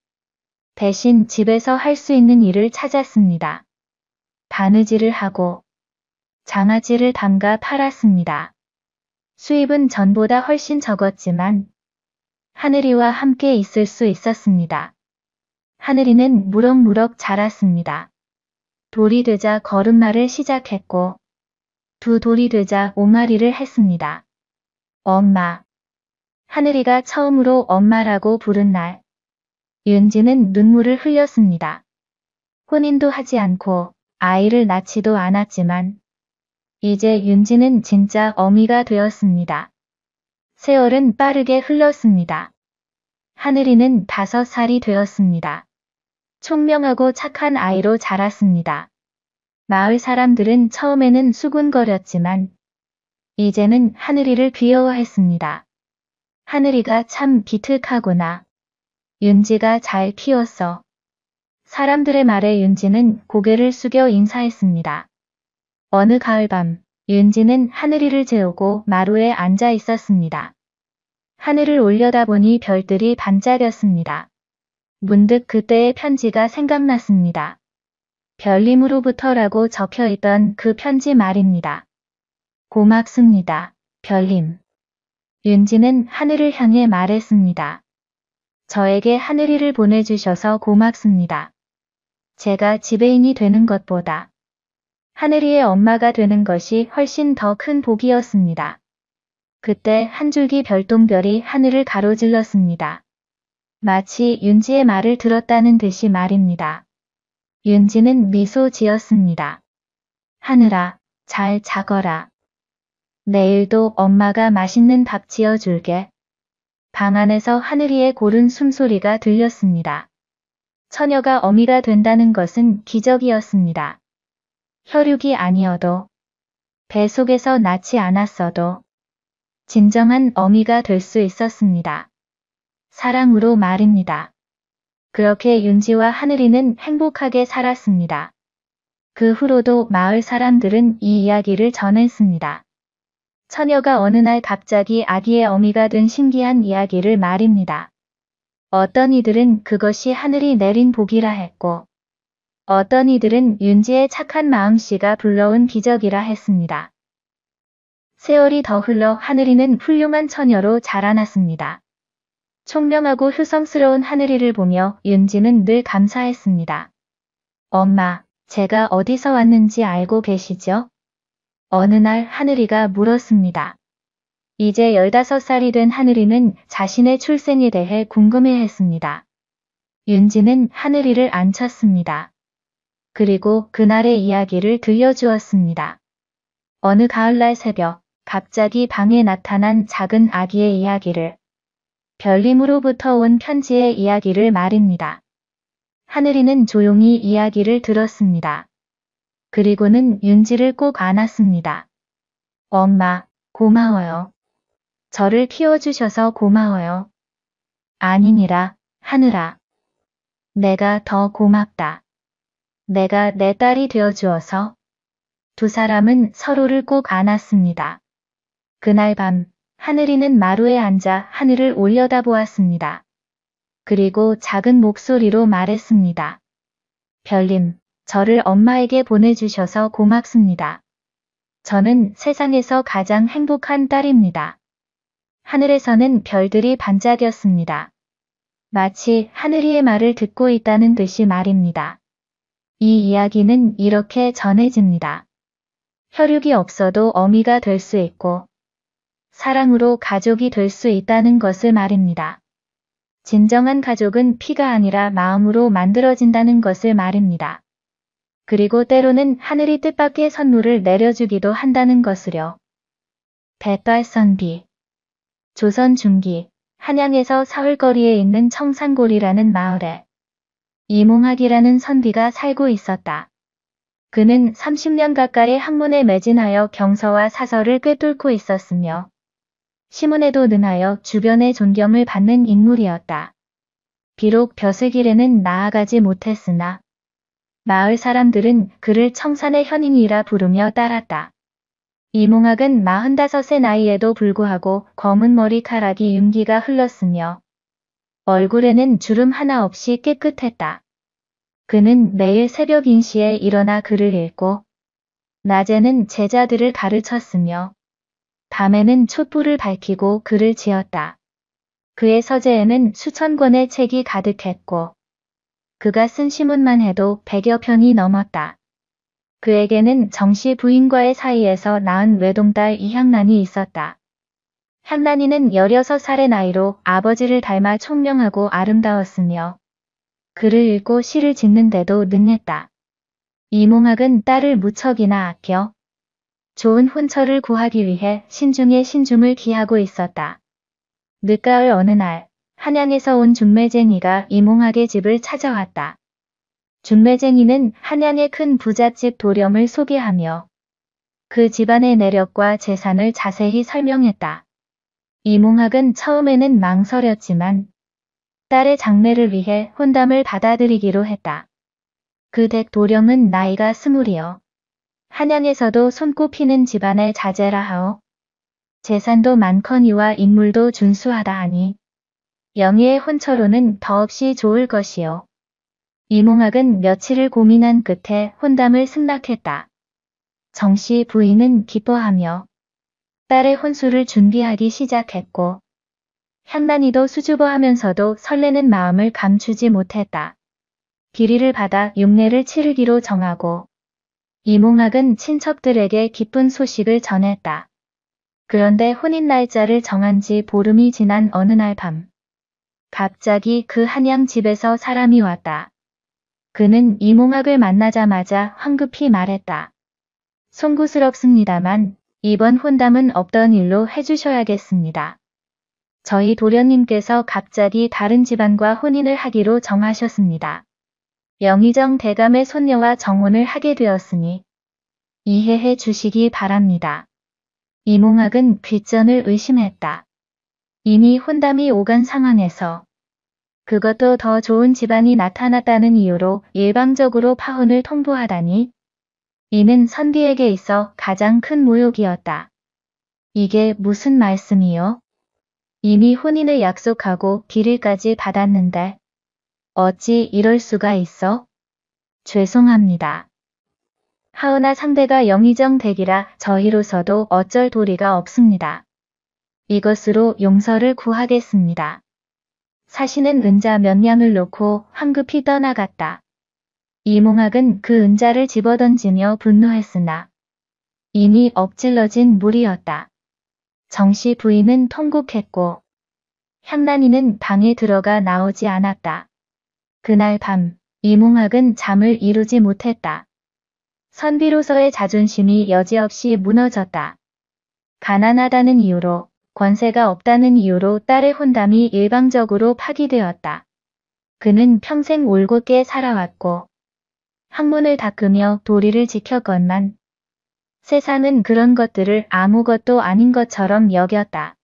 대신 집에서 할 수 있는 일을 찾았습니다. 바느질을 하고 장아찌를 담가 팔았습니다. 수입은 전보다 훨씬 적었지만 하늘이와 함께 있을 수 있었습니다. 하늘이는 무럭무럭 자랐습니다. 돌이 되자 걸음마를 시작했고 두 돌이 되자 오마리를 했습니다. 엄마. 하늘이가 처음으로 엄마라고 부른 날 윤지는 눈물을 흘렸습니다. 혼인도 하지 않고 아이를 낳지도 않았지만 이제 윤지는 진짜 어미가 되었습니다. 세월은 빠르게 흘렀습니다. 하늘이는 5살이 되었습니다. 총명하고 착한 아이로 자랐습니다. 마을 사람들은 처음에는 수군거렸지만 이제는 하늘이를 귀여워했습니다. 하늘이가 참 기특하구나. 윤지가 잘 키웠어. 사람들의 말에 윤지는 고개를 숙여 인사했습니다. 어느 가을밤 윤지는 하늘이를 재우고 마루에 앉아 있었습니다. 하늘을 올려다보니 별들이 반짝였습니다. 문득 그때의 편지가 생각났습니다. 별님으로부터라고 적혀있던 그 편지 말입니다. 고맙습니다. 별님. 윤지는 하늘을 향해 말했습니다. 저에게 하늘이를 보내주셔서 고맙습니다. 제가 지배인이 되는 것보다 하늘이의 엄마가 되는 것이 훨씬 더 큰 복이었습니다. 그때 한 줄기 별똥별이 하늘을 가로질렀습니다. 마치 윤지의 말을 들었다는 듯이 말입니다. 윤지는 미소 지었습니다. 하늘아, 잘 자거라. 내일도 엄마가 맛있는 밥 지어줄게. 방 안에서 하늘이의 고른 숨소리가 들렸습니다. 처녀가 어미가 된다는 것은 기적이었습니다. 혈육이 아니어도, 배 속에서 낳지 않았어도 진정한 어미가 될 수 있었습니다. 사랑으로 말입니다. 그렇게 윤지와 하늘이는 행복하게 살았습니다. 그 후로도 마을 사람들은 이 이야기를 전했습니다. 처녀가 어느 날 갑자기 아기의 어미가 된 신기한 이야기를 말입니다. 어떤 이들은 그것이 하늘이 내린 복이라 했고 어떤 이들은 윤지의 착한 마음씨가 불러온 기적이라 했습니다. 세월이 더 흘러 하늘이는 훌륭한 처녀로 자라났습니다. 총명하고 효성스러운 하늘이를 보며 윤지는 늘 감사했습니다. 엄마, 제가 어디서 왔는지 알고 계시죠? 어느 날 하늘이가 물었습니다. 이제 15살이 된 하늘이는 자신의 출생에 대해 궁금해했습니다. 윤지는 하늘이를 안쳤습니다. 그리고 그날의 이야기를 들려주었습니다. 어느 가을날 새벽, 갑자기 방에 나타난 작은 아기의 이야기를, 별님으로부터 온 편지의 이야기를 말입니다. 하늘이는 조용히 이야기를 들었습니다. 그리고는 윤지를 꼭 안았습니다. 엄마, 고마워요. 저를 키워주셔서 고마워요. 아니니라, 하늘아. 내가 더 고맙다. 내가 내 딸이 되어주어서. 두 사람은 서로를 꼭 안았습니다. 그날 밤, 하늘이는 마루에 앉아 하늘을 올려다보았습니다. 그리고 작은 목소리로 말했습니다. 별님, 저를 엄마에게 보내주셔서 고맙습니다. 저는 세상에서 가장 행복한 딸입니다. 하늘에서는 별들이 반짝였습니다. 마치 하늘이의 말을 듣고 있다는 듯이 말입니다. 이 이야기는 이렇게 전해집니다. 혈육이 없어도 어미가 될 수 있고 사랑으로 가족이 될 수 있다는 것을 말입니다. 진정한 가족은 피가 아니라 마음으로 만들어진다는 것을 말입니다. 그리고 때로는 하늘이 뜻밖의 선물을 내려주기도 한다는 것을요. 백발선비. 조선 중기 한양에서 사흘거리에 있는 청산골이라는 마을에 이몽학이라는 선비가 살고 있었다. 그는 30년 가까이 학문에 매진하여 경서와 사설을 꿰뚫고 있었으며 시문에도 능하여 주변의 존경을 받는 인물이었다. 비록 벼슬길에는 나아가지 못했으나 마을 사람들은 그를 청산의 현인이라 부르며 따랐다. 이몽학은 45의 나이에도 불구하고 검은 머리카락이 윤기가 흘렀으며 얼굴에는 주름 하나 없이 깨끗했다. 그는 매일 새벽 인시에 일어나 글을 읽고 낮에는 제자들을 가르쳤으며 밤에는 촛불을 밝히고 글을 지었다. 그의 서재에는 수천 권의 책이 가득했고 그가 쓴 시문만 해도 100여 편이 넘었다. 그에게는 정씨 부인과의 사이에서 낳은 외동딸 이향란이 있었다. 향란이는 16살의 나이로 아버지를 닮아 총명하고 아름다웠으며 글을 읽고 시를 짓는데도 능했다. 이몽학은 딸을 무척이나 아껴 좋은 혼처를 구하기 위해 신중에 신중을 기하고 있었다. 늦가을 어느 날 한양에서 온 중매쟁이가 이몽학의 집을 찾아왔다. 중매쟁이는 한양의 큰 부잣집 도렴을 소개하며 그 집안의 내력과 재산을 자세히 설명했다. 이몽학은 처음에는 망설였지만 딸의 장래를 위해 혼담을 받아들이기로 했다. 그 댁 도렴은 나이가 20이여 한양에서도 손꼽히는 집안의 자제라 하오. 재산도 많거니와 인물도 준수하다 하니 영희의 혼처로는 더없이 좋을 것이요. 이몽학은 며칠을 고민한 끝에 혼담을 승낙했다. 정씨 부인은 기뻐하며 딸의 혼수를 준비하기 시작했고 향란이도 수줍어하면서도 설레는 마음을 감추지 못했다. 비리를 받아 육례를 치르기로 정하고 이몽학은 친척들에게 기쁜 소식을 전했다. 그런데 혼인 날짜를 정한 지 보름이 지난 어느 날 밤 갑자기 그 한양 집에서 사람이 왔다. 그는 이몽학을 만나자마자 황급히 말했다. 송구스럽습니다만 이번 혼담은 없던 일로 해주셔야겠습니다. 저희 도련님께서 갑자기 다른 집안과 혼인을 하기로 정하셨습니다. 영의정 대감의 손녀와 정혼을 하게 되었으니 이해해 주시기 바랍니다. 이몽학은 귓전을 의심했다. 이미 혼담이 오간 상황에서 그것도 더 좋은 집안이 나타났다는 이유로 일방적으로 파혼을 통보하다니 이는 선비에게 있어 가장 큰 모욕이었다. 이게 무슨 말씀이요? 이미 혼인을 약속하고 비릴까지 받았는데 어찌 이럴 수가 있어? 죄송합니다. 하으나 상대가 영의정 댁이라 저희로서도 어쩔 도리가 없습니다. 이것으로 용서를 구하겠습니다. 사신은 은자 몇 냥을 놓고 황급히 떠나갔다. 이몽학은 그 은자를 집어던지며 분노했으나 이미 엎질러진 물이었다. 정씨 부인은 통곡했고 향란이는 방에 들어가 나오지 않았다. 그날 밤 이몽학은 잠을 이루지 못했다. 선비로서의 자존심이 여지없이 무너졌다. 가난하다는 이유로 권세가 없다는 이유로 딸의 혼담이 일방적으로 파기되었다. 그는 평생 올곧게 살아왔고 학문을 닦으며 도리를 지켰건만 세상은 그런 것들을 아무것도 아닌 것처럼 여겼다.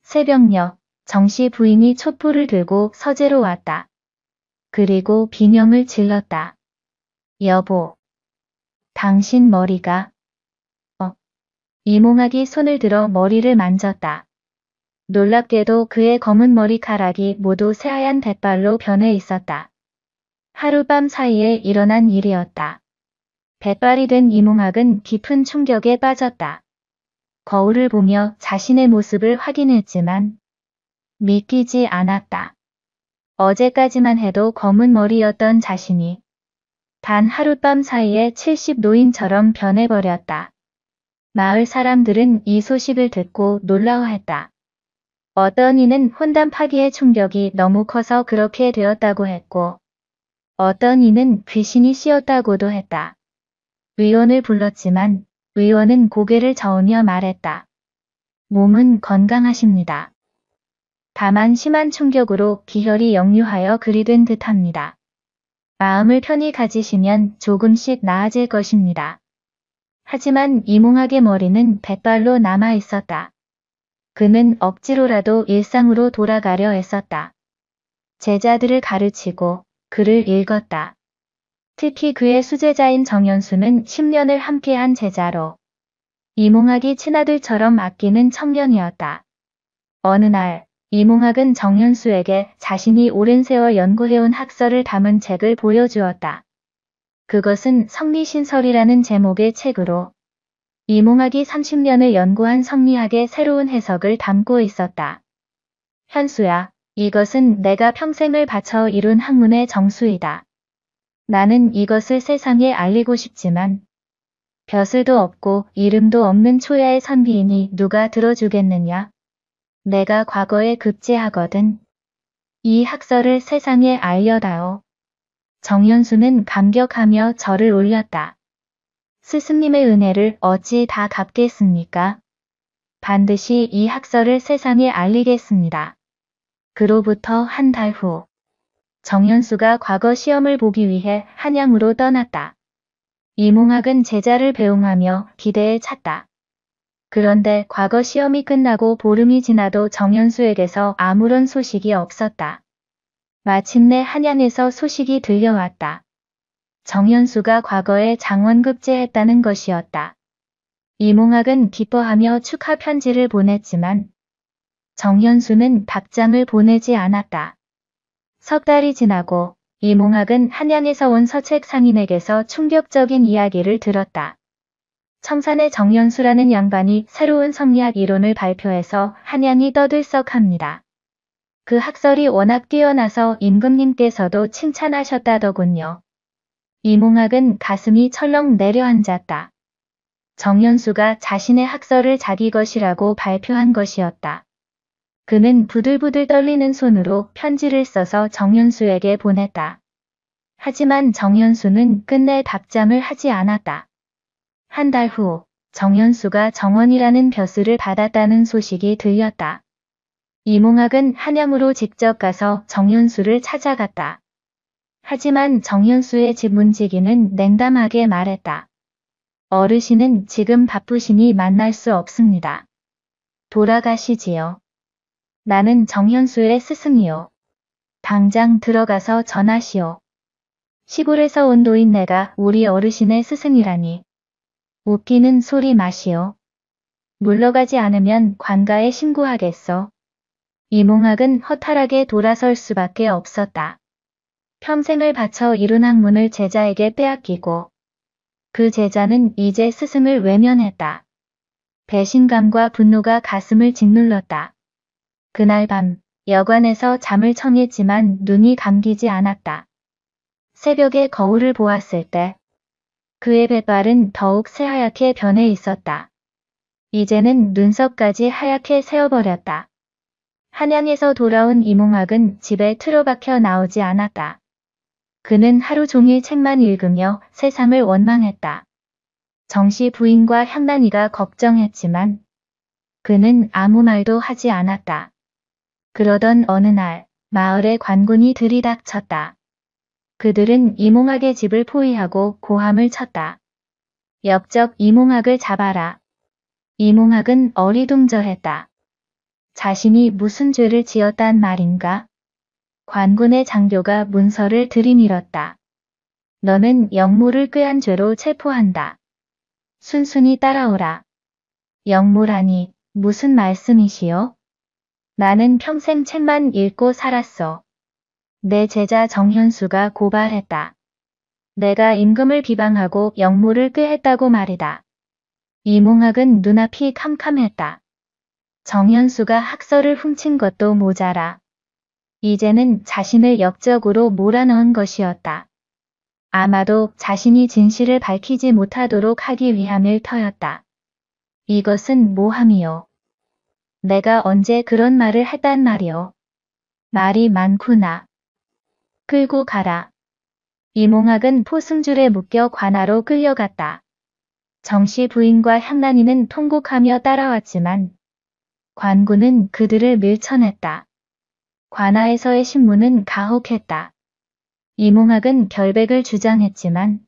새벽녘 정씨 부인이 촛불을 들고 서재로 왔다. 그리고 비명을 질렀다. 여보, 당신 머리가... 이몽학이 손을 들어 머리를 만졌다. 놀랍게도 그의 검은 머리카락이 모두 새하얀 뱃발로 변해 있었다. 하룻밤 사이에 일어난 일이었다. 뱃발이 된 이몽학은 깊은 충격에 빠졌다. 거울을 보며 자신의 모습을 확인했지만 믿기지 않았다. 어제까지만 해도 검은 머리였던 자신이 단 하룻밤 사이에 70노인처럼 변해버렸다. 마을 사람들은 이 소식을 듣고 놀라워했다. 어떤 이는 혼담 파기의 충격이 너무 커서 그렇게 되었다고 했고, 어떤 이는 귀신이 씌었다고도 했다. 의원을 불렀지만 의원은 고개를 저으며 말했다. 몸은 건강하십니다. 다만 심한 충격으로 기혈이 역류하여 그리 된 듯합니다. 마음을 편히 가지시면 조금씩 나아질 것입니다. 하지만 이몽학의 머리는 백발로 남아 있었다. 그는 억지로라도 일상으로 돌아가려 애썼다. 제자들을 가르치고 글을 읽었다. 특히 그의 수제자인 정연수는 10년을 함께한 제자로 이몽학이 친아들처럼 아끼는 청년이었다. 어느 날 이몽학은 정연수에게 자신이 오랜 세월 연구해온 학설을 담은 책을 보여주었다. 그것은 성리신설이라는 제목의 책으로 이몽학이 30년을 연구한 성리학의 새로운 해석을 담고 있었다. 현수야, 이것은 내가 평생을 바쳐 이룬 학문의 정수이다. 나는 이것을 세상에 알리고 싶지만 벼슬도 없고 이름도 없는 초야의 선비이니 누가 들어주겠느냐? 내가 과거에 급제하거든. 이 학설을 세상에 알려다오. 정연수는 감격하며 절을 올렸다. 스승님의 은혜를 어찌 다 갚겠습니까? 반드시 이 학설을 세상에 알리겠습니다. 그로부터 한 달 후, 정연수가 과거 시험을 보기 위해 한양으로 떠났다. 이몽학은 제자를 배웅하며 기대에 찼다. 그런데 과거 시험이 끝나고 보름이 지나도 정연수에게서 아무런 소식이 없었다. 마침내 한양에서 소식이 들려왔다. 정연수가 과거에 장원급제했다는 것이었다. 이몽학은 기뻐하며 축하 편지를 보냈지만 정연수는 답장을 보내지 않았다. 석 달이 지나고 이몽학은 한양에서 온 서책 상인에게서 충격적인 이야기를 들었다. 청산의 정연수라는 양반이 새로운 성리학 이론을 발표해서 한양이 떠들썩합니다. 그 학설이 워낙 뛰어나서 임금님께서도 칭찬하셨다더군요. 이몽학은 가슴이 철렁 내려앉았다. 정연수가 자신의 학설을 자기 것이라고 발표한 것이었다. 그는 부들부들 떨리는 손으로 편지를 써서 정연수에게 보냈다. 하지만 정연수는 끝내 답장을 하지 않았다. 한 달 후, 정연수가 정원이라는 벼슬을 받았다는 소식이 들렸다. 이몽학은 한양으로 직접 가서 정연수를 찾아갔다. 하지만 정연수의 집 문지기는 냉담하게 말했다. 어르신은 지금 바쁘시니 만날 수 없습니다. 돌아가시지요. 나는 정연수의 스승이요. 당장 들어가서 전하시오. 시골에서 온 노인네가 우리 어르신의 스승이라니. 웃기는 소리 마시오. 물러가지 않으면 관가에 신고하겠소. 이몽학은 허탈하게 돌아설 수밖에 없었다. 평생을 바쳐 이룬 학문을 제자에게 빼앗기고 그 제자는 이제 스승을 외면했다. 배신감과 분노가 가슴을 짓눌렀다. 그날 밤 여관에서 잠을 청했지만 눈이 감기지 않았다. 새벽에 거울을 보았을 때 그의 백발은 더욱 새하얗게 변해 있었다. 이제는 눈썹까지 하얗게 새어버렸다. 한양에서 돌아온 이몽학은 집에 틀어박혀 나오지 않았다. 그는 하루 종일 책만 읽으며 세상을 원망했다. 정씨 부인과 향란이가 걱정했지만 그는 아무 말도 하지 않았다. 그러던 어느 날 마을에 관군이 들이닥쳤다. 그들은 이몽학의 집을 포위하고 고함을 쳤다. 역적 이몽학을 잡아라. 이몽학은 어리둥절했다. 자신이 무슨 죄를 지었단 말인가? 관군의 장교가 문서를 들이밀었다. 너는 역물을 꾀한 죄로 체포한다. 순순히 따라오라. 역물하니 무슨 말씀이시오? 나는 평생 책만 읽고 살았어. 내 제자 정현수가 고발했다. 내가 임금을 비방하고 역물을 꾀했다고 말이다. 이몽학은 눈앞이 캄캄했다. 정현수가 학설을 훔친 것도 모자라 이제는 자신을 역적으로 몰아넣은 것이었다. 아마도 자신이 진실을 밝히지 못하도록 하기 위함일 터였다. 이것은 모함이요. 내가 언제 그런 말을 했단 말이오. 말이 많구나. 끌고 가라. 이몽학은 포승줄에 묶여 관아로 끌려갔다. 정씨 부인과 향란이는 통곡하며 따라왔지만 관군은 그들을 밀쳐냈다. 관아에서의 신문은 가혹했다. 이몽학은 결백을 주장했지만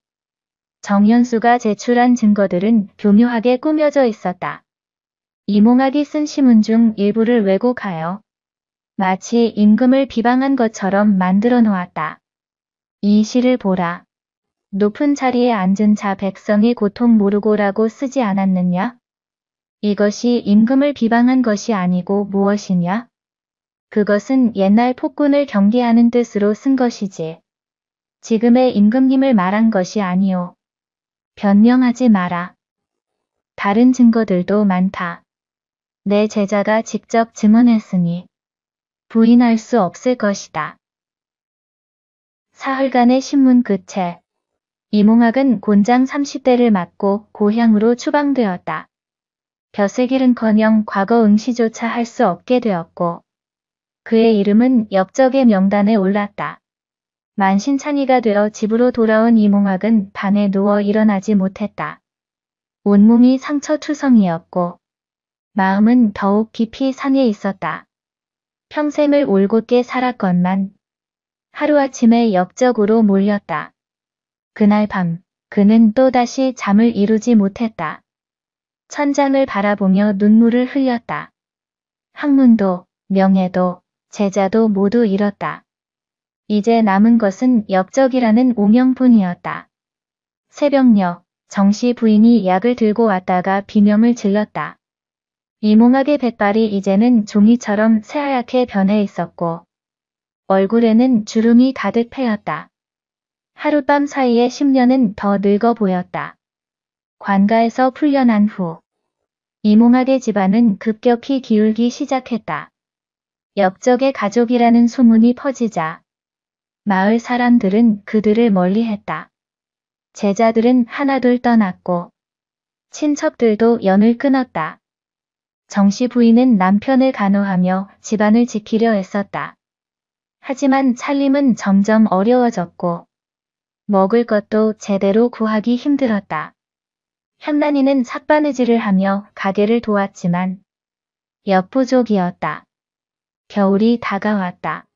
정연수가 제출한 증거들은 교묘하게 꾸며져 있었다. 이몽학이 쓴 시문 중 일부를 왜곡하여 마치 임금을 비방한 것처럼 만들어 놓았다. 이 시를 보라. 높은 자리에 앉은 자 백성이 고통 모르고라고 쓰지 않았느냐? 이것이 임금을 비방한 것이 아니고 무엇이냐? 그것은 옛날 폭군을 경계하는 뜻으로 쓴 것이지. 지금의 임금님을 말한 것이 아니오. 변명하지 마라. 다른 증거들도 많다. 내 제자가 직접 증언했으니 부인할 수 없을 것이다. 사흘간의 신문 끝에 이몽학은 곤장 30대를 맞고 고향으로 추방되었다. 벼슬길은커녕 과거 응시조차 할 수 없게 되었고 그의 이름은 역적의 명단에 올랐다. 만신창이가 되어 집으로 돌아온 이몽학은 밤에 누워 일어나지 못했다. 온몸이 상처투성이었고 마음은 더욱 깊이 상해 있었다. 평생을 올곧게 살았건만 하루아침에 역적으로 몰렸다. 그날 밤 그는 또다시 잠을 이루지 못했다. 천장을 바라보며 눈물을 흘렸다. 학문도 명예도 제자도 모두 잃었다. 이제 남은 것은 역적이라는 오명뿐이었다. 새벽녘 정씨 부인이 약을 들고 왔다가 비명을 질렀다. 이몽학의 백발이 이제는 종이처럼 새하얗게 변해 있었고 얼굴에는 주름이 가득 패였다. 하룻밤 사이에 10년은 더 늙어 보였다. 관가에서 풀려난 후 이몽학의 집안은 급격히 기울기 시작했다. 역적의 가족이라는 소문이 퍼지자 마을 사람들은 그들을 멀리했다. 제자들은 하나둘 떠났고 친척들도 연을 끊었다. 정씨 부인은 남편을 간호하며 집안을 지키려 애썼다. 하지만 살림은 점점 어려워졌고 먹을 것도 제대로 구하기 힘들었다. 향란이는 삭바느질을 하며 가게를 도왔지만 역부족이었다. 겨울이 다가왔다.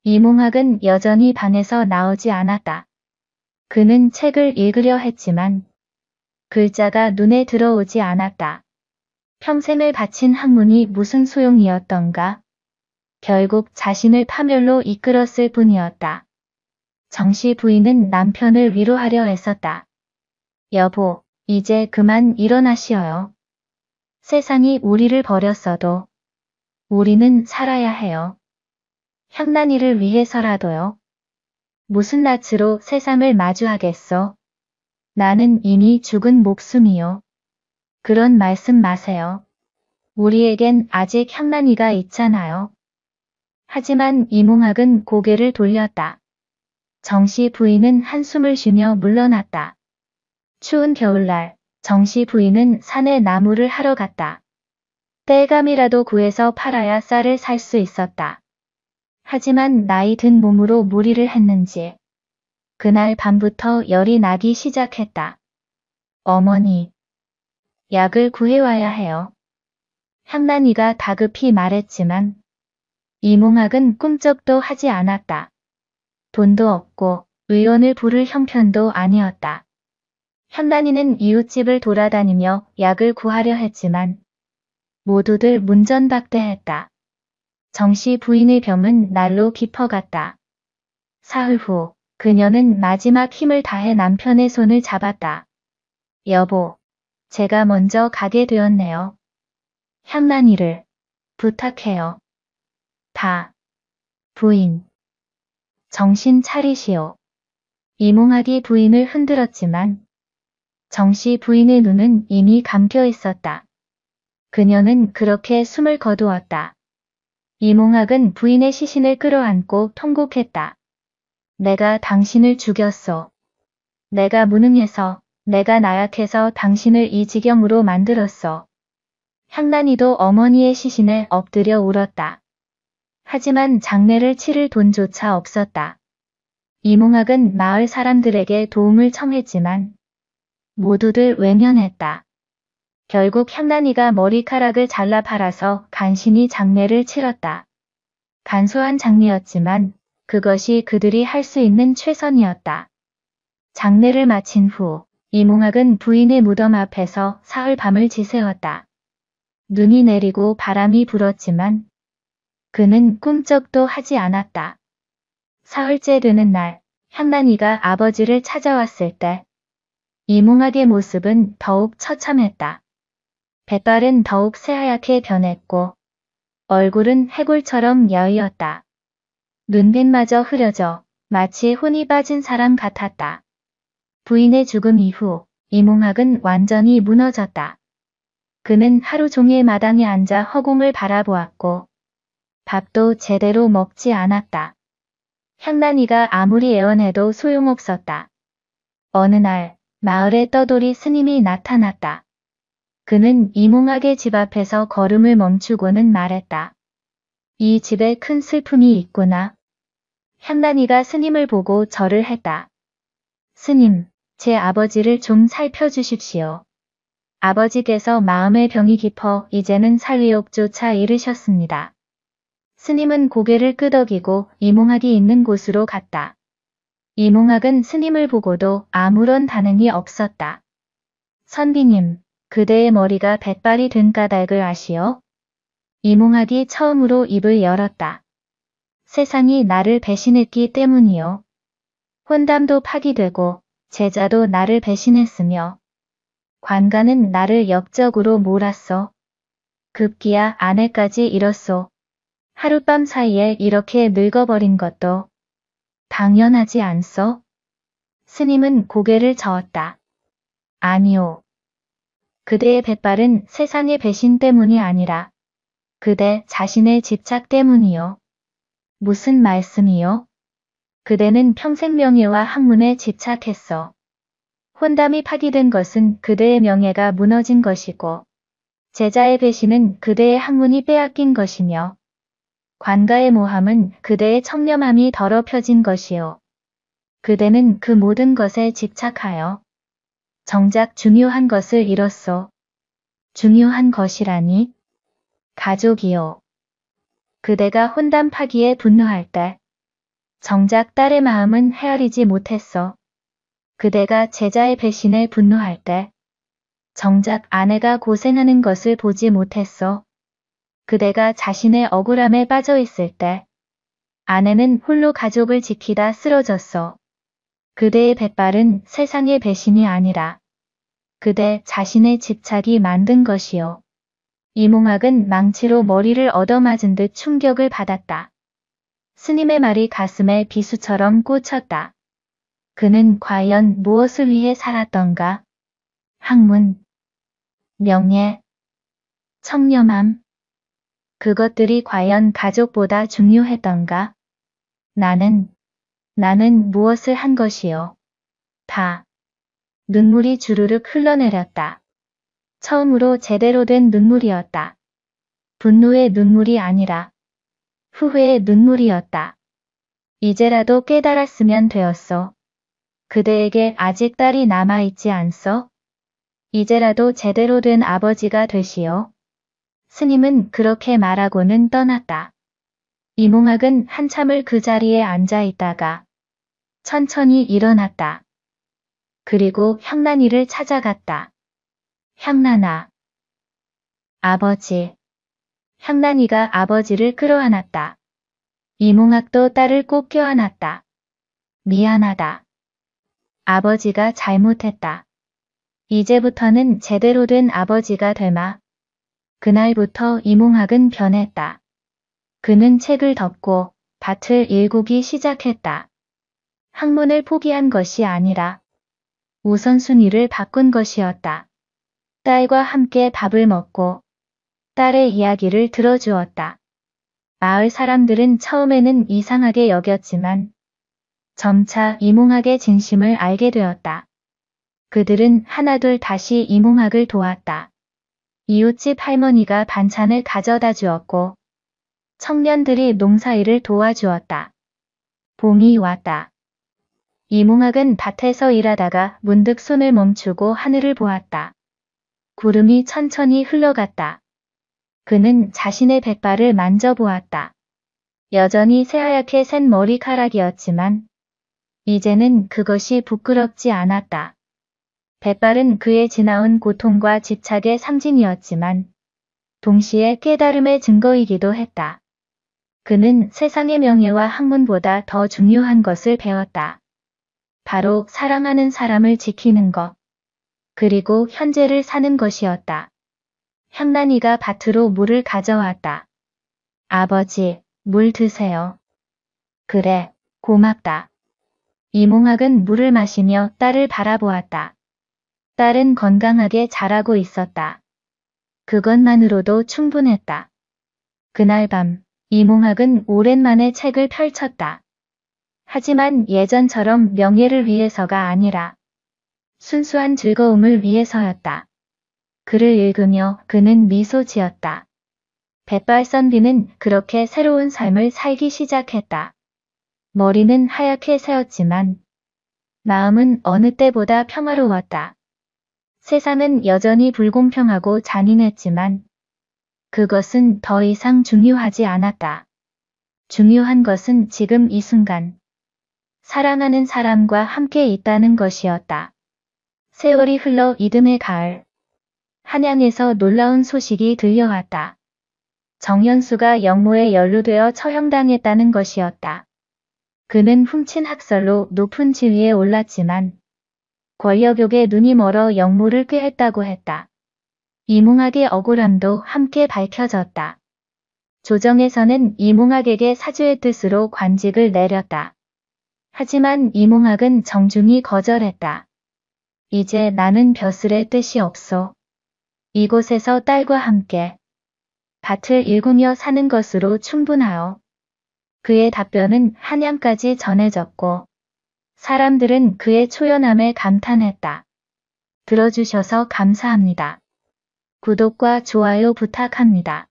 이몽학은 여전히 방에서 나오지 않았다. 그는 책을 읽으려 했지만 글자가 눈에 들어오지 않았다. 평생을 바친 학문이 무슨 소용이었던가? 결국 자신을 파멸로 이끌었을 뿐이었다. 정씨 부인은 남편을 위로하려 애썼다. 여보, 이제 그만 일어나시어요. 세상이 우리를 버렸어도 우리는 살아야 해요. 향란이를 위해서라도요. 무슨 낯으로 세상을 마주하겠소? 나는 이미 죽은 목숨이요. 그런 말씀 마세요. 우리에겐 아직 향란이가 있잖아요. 하지만 이몽학은 고개를 돌렸다. 정씨 부인은 한숨을 쉬며 물러났다. 추운 겨울날 정씨 부인은 산에 나무를 하러 갔다. 땔감이라도 구해서 팔아야 쌀을 살 수 있었다. 하지만 나이 든 몸으로 무리를 했는지 그날 밤부터 열이 나기 시작했다. 어머니, 약을 구해와야 해요. 향란이가 다급히 말했지만 이몽학은 꿈쩍도 하지 않았다. 돈도 없고 의원을 부를 형편도 아니었다. 향란이는 이웃집을 돌아다니며 약을 구하려 했지만 모두들 문전박대했다. 정씨 부인의 병은 날로 깊어갔다. 사흘 후 그녀는 마지막 힘을 다해 남편의 손을 잡았다. 여보, 제가 먼저 가게 되었네요. 향란이를 부탁해요. 다. 부인. 정신 차리시오. 이몽학이 부인을 흔들었지만 정씨 부인의 눈은 이미 감겨 있었다. 그녀는 그렇게 숨을 거두었다. 이몽학은 부인의 시신을 끌어안고 통곡했다. 내가 당신을 죽였소. 내가 무능해서, 내가 나약해서 당신을 이 지경으로 만들었어. 향란이도 어머니의 시신에 엎드려 울었다. 하지만 장례를 치를 돈조차 없었다. 이몽학은 마을 사람들에게 도움을 청했지만 모두들 외면했다. 결국 향란이가 머리카락을 잘라 팔아서 간신히 장례를 치렀다. 간소한 장례였지만 그것이 그들이 할 수 있는 최선이었다. 장례를 마친 후 이몽학은 부인의 무덤 앞에서 사흘 밤을 지새웠다. 눈이 내리고 바람이 불었지만 그는 꿈쩍도 하지 않았다. 사흘째 되는 날, 향란이가 아버지를 찾아왔을 때 이몽학의 모습은 더욱 처참했다. 백발은 더욱 새하얗게 변했고 얼굴은 해골처럼 여의었다. 눈빛마저 흐려져 마치 혼이 빠진 사람 같았다. 부인의 죽음 이후 이몽학은 완전히 무너졌다. 그는 하루 종일 마당에 앉아 허공을 바라보았고 밥도 제대로 먹지 않았다. 향란이가 아무리 애원해도 소용없었다. 어느 날 마을에 떠돌이 스님이 나타났다. 그는 이몽학의 집 앞에서 걸음을 멈추고는 말했다. 이 집에 큰 슬픔이 있구나. 향란이가 스님을 보고 절을 했다. 스님, 제 아버지를 좀 살펴주십시오. 아버지께서 마음의 병이 깊어 이제는 살의욕조차 잃으셨습니다. 스님은 고개를 끄덕이고 이몽학이 있는 곳으로 갔다. 이몽학은 스님을 보고도 아무런 반응이 없었다. 선비님, 그대의 머리가 백발이 된 까닭을 아시오? 이몽학이 처음으로 입을 열었다. 세상이 나를 배신했기 때문이요. 혼담도 파기되고 제자도 나를 배신했으며 관가는 나를 역적으로 몰았어. 급기야 아내까지 잃었소. 하룻밤 사이에 이렇게 늙어버린 것도 당연하지 않소? 스님은 고개를 저었다. 아니오. 그대의 백발은 세상의 배신 때문이 아니라 그대 자신의 집착 때문이요. 무슨 말씀이요? 그대는 평생 명예와 학문에 집착했어. 혼담이 파기된 것은 그대의 명예가 무너진 것이고 제자의 배신은 그대의 학문이 빼앗긴 것이며 관가의 모함은 그대의 청렴함이 더럽혀진 것이요. 그대는 그 모든 것에 집착하여 정작 중요한 것을 잃었소. 중요한 것이라니? 가족이요. 그대가 혼담 파기에 분노할 때 정작 딸의 마음은 헤아리지 못했어. 그대가 제자의 배신에 분노할 때 정작 아내가 고생하는 것을 보지 못했어. 그대가 자신의 억울함에 빠져 있을 때 아내는 홀로 가족을 지키다 쓰러졌어. 그대의 백발은 세상의 배신이 아니라 그대 자신의 집착이 만든 것이요. 이몽학은 망치로 머리를 얻어맞은 듯 충격을 받았다. 스님의 말이 가슴에 비수처럼 꽂혔다. 그는 과연 무엇을 위해 살았던가? 학문, 명예, 청렴함. 그것들이 과연 가족보다 중요했던가? 나는 무엇을 한 것이요? 다. 눈물이 주르륵 흘러내렸다. 처음으로 제대로 된 눈물이었다. 분노의 눈물이 아니라 후회의 눈물이었다. 이제라도 깨달았으면 되었어. 그대에게 아직 딸이 남아있지 않소? 이제라도 제대로 된 아버지가 되시오. 스님은 그렇게 말하고는 떠났다. 이몽학은 한참을 그 자리에 앉아 있다가 천천히 일어났다. 그리고 향란이를 찾아갔다. 향란아. 아버지. 향란이가 아버지를 끌어안았다. 이몽학도 딸을 꼭 껴안았다. 미안하다. 아버지가 잘못했다. 이제부터는 제대로 된 아버지가 되마. 그날부터 이몽학은 변했다. 그는 책을 덮고 밭을 일구기 시작했다. 학문을 포기한 것이 아니라 우선순위를 바꾼 것이었다. 딸과 함께 밥을 먹고 딸의 이야기를 들어주었다. 마을 사람들은 처음에는 이상하게 여겼지만 점차 이몽학의 진심을 알게 되었다. 그들은 하나둘 다시 이몽학을 도왔다. 이웃집 할머니가 반찬을 가져다 주었고 청년들이 농사일을 도와주었다. 봄이 왔다. 이몽학은 밭에서 일하다가 문득 손을 멈추고 하늘을 보았다. 구름이 천천히 흘러갔다. 그는 자신의 백발을 만져보았다. 여전히 새하얗게 샌 머리카락이었지만 이제는 그것이 부끄럽지 않았다. 백발은 그의 지나온 고통과 집착의 상징이었지만 동시에 깨달음의 증거이기도 했다. 그는 세상의 명예와 학문보다 더 중요한 것을 배웠다. 바로 사랑하는 사람을 지키는 것, 그리고 현재를 사는 것이었다. 향란이가 밭으로 물을 가져왔다. 아버지, 물 드세요. 그래, 고맙다. 이몽학은 물을 마시며 딸을 바라보았다. 딸은 건강하게 자라고 있었다. 그것만으로도 충분했다. 그날 밤, 이몽학은 오랜만에 책을 펼쳤다. 하지만 예전처럼 명예를 위해서가 아니라 순수한 즐거움을 위해서였다. 글을 읽으며 그는 미소 지었다. 백발선비는 그렇게 새로운 삶을 살기 시작했다. 머리는 하얗게 새었지만 마음은 어느 때보다 평화로웠다. 세상은 여전히 불공평하고 잔인했지만 그것은 더 이상 중요하지 않았다. 중요한 것은 지금 이 순간 사랑하는 사람과 함께 있다는 것이었다. 세월이 흘러 이듬해 가을, 한양에서 놀라운 소식이 들려왔다. 정현수가 영모에 연루되어 처형당했다는 것이었다. 그는 훔친 학설로 높은 지위에 올랐지만 권력욕에 눈이 멀어 영모를 꾀했다고 했다. 이몽학의 억울함도 함께 밝혀졌다. 조정에서는 이몽학에게 사주의 뜻으로 관직을 내렸다. 하지만 이몽학은 정중히 거절했다. 이제 나는 벼슬의 뜻이 없소. 이곳에서 딸과 함께 밭을 일구며 사는 것으로 충분하오. 그의 답변은 한양까지 전해졌고 사람들은 그의 초연함에 감탄했다. 들어주셔서 감사합니다. 구독과 좋아요 부탁합니다.